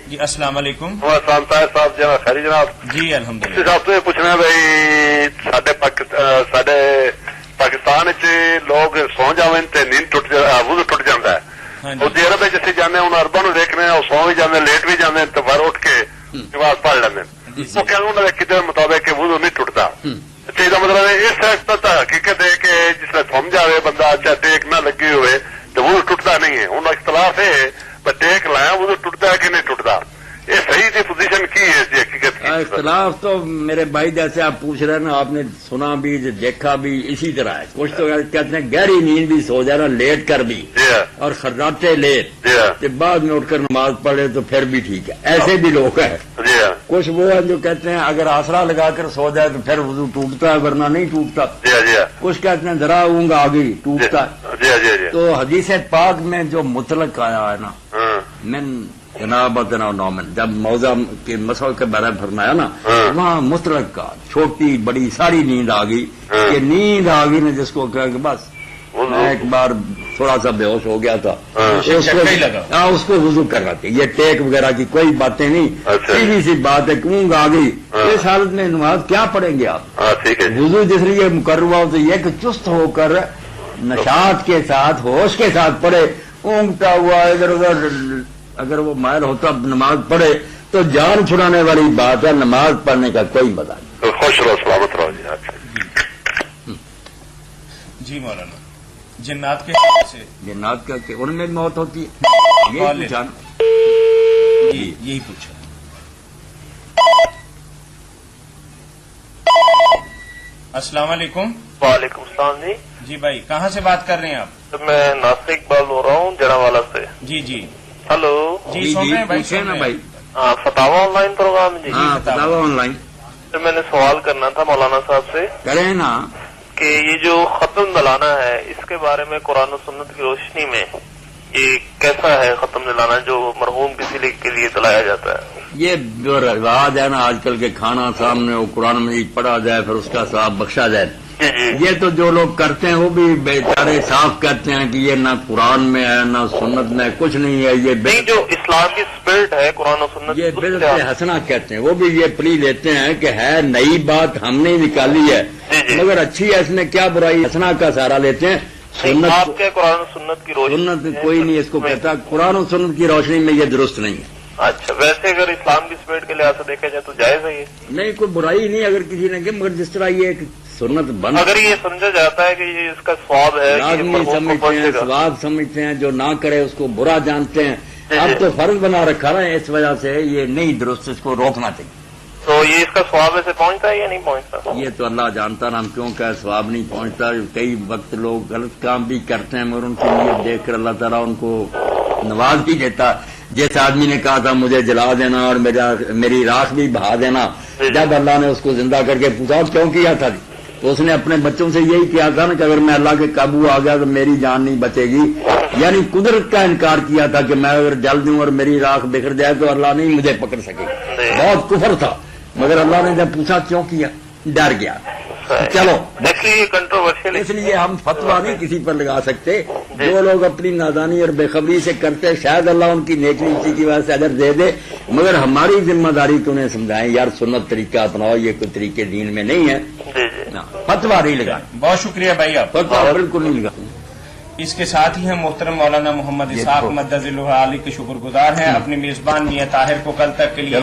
جی السلام علیکم. السلام صاحب جناب خیری جناب. جی الحمدللہ. صاحب تو یہ پوچھنا بھائی سڈے پاکستان لوگ سو جاویں تے نیند وضو ٹوٹ جاتا ہے. سعودی عرب جیسے جانے ہوں اربا نو دیکھنے وہ سو بھی جانے لیٹ بھی جانے تو باہر اٹھ کے نماز پڑھ لینے. وہ کہ انہوں نے کتنے مطابق کہ وضو نہیں ٹوٹتا. یہ مطلب اس تک حقیقت ہے کہ جس میں تھم جائے بندہ چاہے ٹیک نہ لگی ہوئے تو وضو ٹوٹتا نہیں ہے. ان کا اختلاف ہے ٹیک لایا وضو ٹوٹتا ہے کہ نہیں ٹوٹتا. یہ صحیح تھی پوزیشن کی ہے اس کی حقیقت کی. اختلاف تو میرے بھائی جیسے آپ پوچھ رہے ہیں نا آپ نے سنا بھی دیکھا بھی اسی طرح ہے. کچھ تو کہتے ہیں گہری نیند بھی سو جانا لیٹ کر بھی اور خراٹے لیٹ بعد میں اٹھ کر نماز پڑھے تو پھر بھی ٹھیک ہے. ایسے بھی لوگ ہیں. کچھ وہ ہیں جو کہتے ہیں اگر آسرا لگا کر سو جائے تو پھر وضو ٹوٹتا ہے ورنہ نہیں ٹوٹتا. کچھ کہتے ہیں ذرا اونگ آ گئی ٹوٹتا ہے. تو حدیث پاک میں جو مطلق آیا ہے نا من جناب نومن جب موضوع کے مسئلہ کے بارے میں فرمایا نا وہاں مطلق کا چھوٹی بڑی ساری نیند آ گئی کہ نیند آ گئی نے جس کو کہا کہ بس میں ایک بار تھوڑا سا بے ہوش ہو گیا تھا اس کو وضو کرنا چاہیے. یہ ٹیک وغیرہ کی کوئی باتیں نہیں سیدھی سی بات ہے. اونگ آ گئی اس حالت میں نماز کیا پڑھیں گے آپ؟ وضو جس لیے مقرر ہوا تو یہ کہ چست ہو کر نشاط کے ساتھ ہوش کے ساتھ پڑھے. اونگتا ہوا ادھر ادھر اگر وہ مائل ہوتا نماز پڑھے تو جان چھڑانے والی بات ہے. نماز پڑھنے کا کوئی مزہ نہیں. خوش رہو سلامت رہو. جی جی مولانا جنات کے حوالے سے جنات کا کہ ان میں موت ہوتی ہے یہی پوچھا. السلام علیکم. وعلیکم السلام. جی جی بھائی کہاں سے بات کر رہے ہیں آپ؟ میں ناصر اقبال بول رہا ہوں جڑا والا سے. جی جی ہلو. جی سن رہے ہیں بھائی. نا بھائی فتاوا آن لائن پروگرام. جی فتاوا آن لائن. میں نے سوال کرنا تھا مولانا صاحب سے کریں نا کہ یہ جو ختم دلانا ہے اس کے بارے میں قرآن و سنت کی روشنی میں یہ کیسا ہے ختم دلانا جو مرحوم کسی کے لیے دلایا جاتا ہے؟ یہ جو رواج ہے نا آج کل کے کھانا سامنے وہ قرآن مجید پڑھا جائے پھر اس کا ثواب بخشا جائے یہ تو جو لوگ کرتے ہیں وہ بھی بیچارے صاف کہتے ہیں کہ یہ نہ قرآن میں ہے نہ سنت میں، کچھ نہیں ہے، یہ نہیں جو اسلام کی اسپرٹ ہے قرآن و سنت یہ بدعت حسنہ کہتے ہیں، وہ بھی یہ پلی لیتے ہیں کہ ہے نئی بات ہم نے نکالی ہے مگر اچھی ہے، اس میں کیا برائی، حسنہ کا سہارا لیتے ہیں۔ سنت آپ کے قرآن و سنت کی روشنی سنت کوئی نہیں اس کو کہتا، قرآن و سنت کی روشنی میں یہ درست نہیں ہے۔ اچھا، ویسے اگر اسلام کی اسپرٹ کے لحاظ سے دیکھا جائے تو جائز ہے یہ؟ نہیں کوئی برائی نہیں اگر کسی نے کہ، مگر جس طرح یہ ایک سنت بن اگر یہ سمجھا جاتا ہے کہ یہ اس کا ثواب ہے، لازمی سمجھتے ہیں، ثواب سمجھتے ہیں، جو نہ کرے اس کو برا جانتے ہیں، اب تو فرض بنا رکھا نا، اس وجہ سے یہ نہیں درست، اس کو روکنا چاہیے۔ تو یہ اس کا ثواب ایسے پہنچتا ہے یا نہیں پہنچتا؟ یہ تو اللہ جانتا نا، ہم کیوں کہ ثواب نہیں پہنچتا، کئی وقت لوگ غلط کام بھی کرتے ہیں مگر ان کی نیت دیکھ کر اللہ تعالیٰ ان کو نواز بھی دیتا۔ جس آدمی نے کہا تھا مجھے جلا دینا اور میری راکھ بھی بہا دینا، جب اللہ نے اس کو زندہ کر کے پوچھا کیوں کیا تھا، تو اس نے اپنے بچوں سے یہی کیا تھا نا کہ اگر میں اللہ کے قابو آ گیا تو میری جان نہیں بچے گی، یعنی قدرت کا انکار کیا تھا کہ میں اگر جل دوں اور میری راکھ بکھر جائے تو اللہ نہیں مجھے پکڑ سکے، بہت کفر تھا، مگر اللہ نے جب پوچھا کیوں کیا، ڈر گیا۔ چلو کنٹروورشل، اس لیے ہم فتوا نہیں کسی پر لگا سکتے، جو لوگ اپنی نادانی اور بے خبری سے کرتے شاید اللہ ان کی نیکی اسی کی وجہ سے اجر دے دے، مگر ہماری ذمہ داری تو انہیں سمجھائیں یار سنت طریقہ اپناؤ، یہ کوئی طریقے دین میں نہیں ہے، فتوا نہیں لگا۔ بہت شکریہ بھائی آپ، فتوا بالکل نہیں لگا۔ اس کے ساتھ ہی ہم محترم مولانا محمد اسحاق مدظ اللہ علی کے شکر گزار ہیں، اپنے میزبان میاں طاہر کو کل تک کے لیے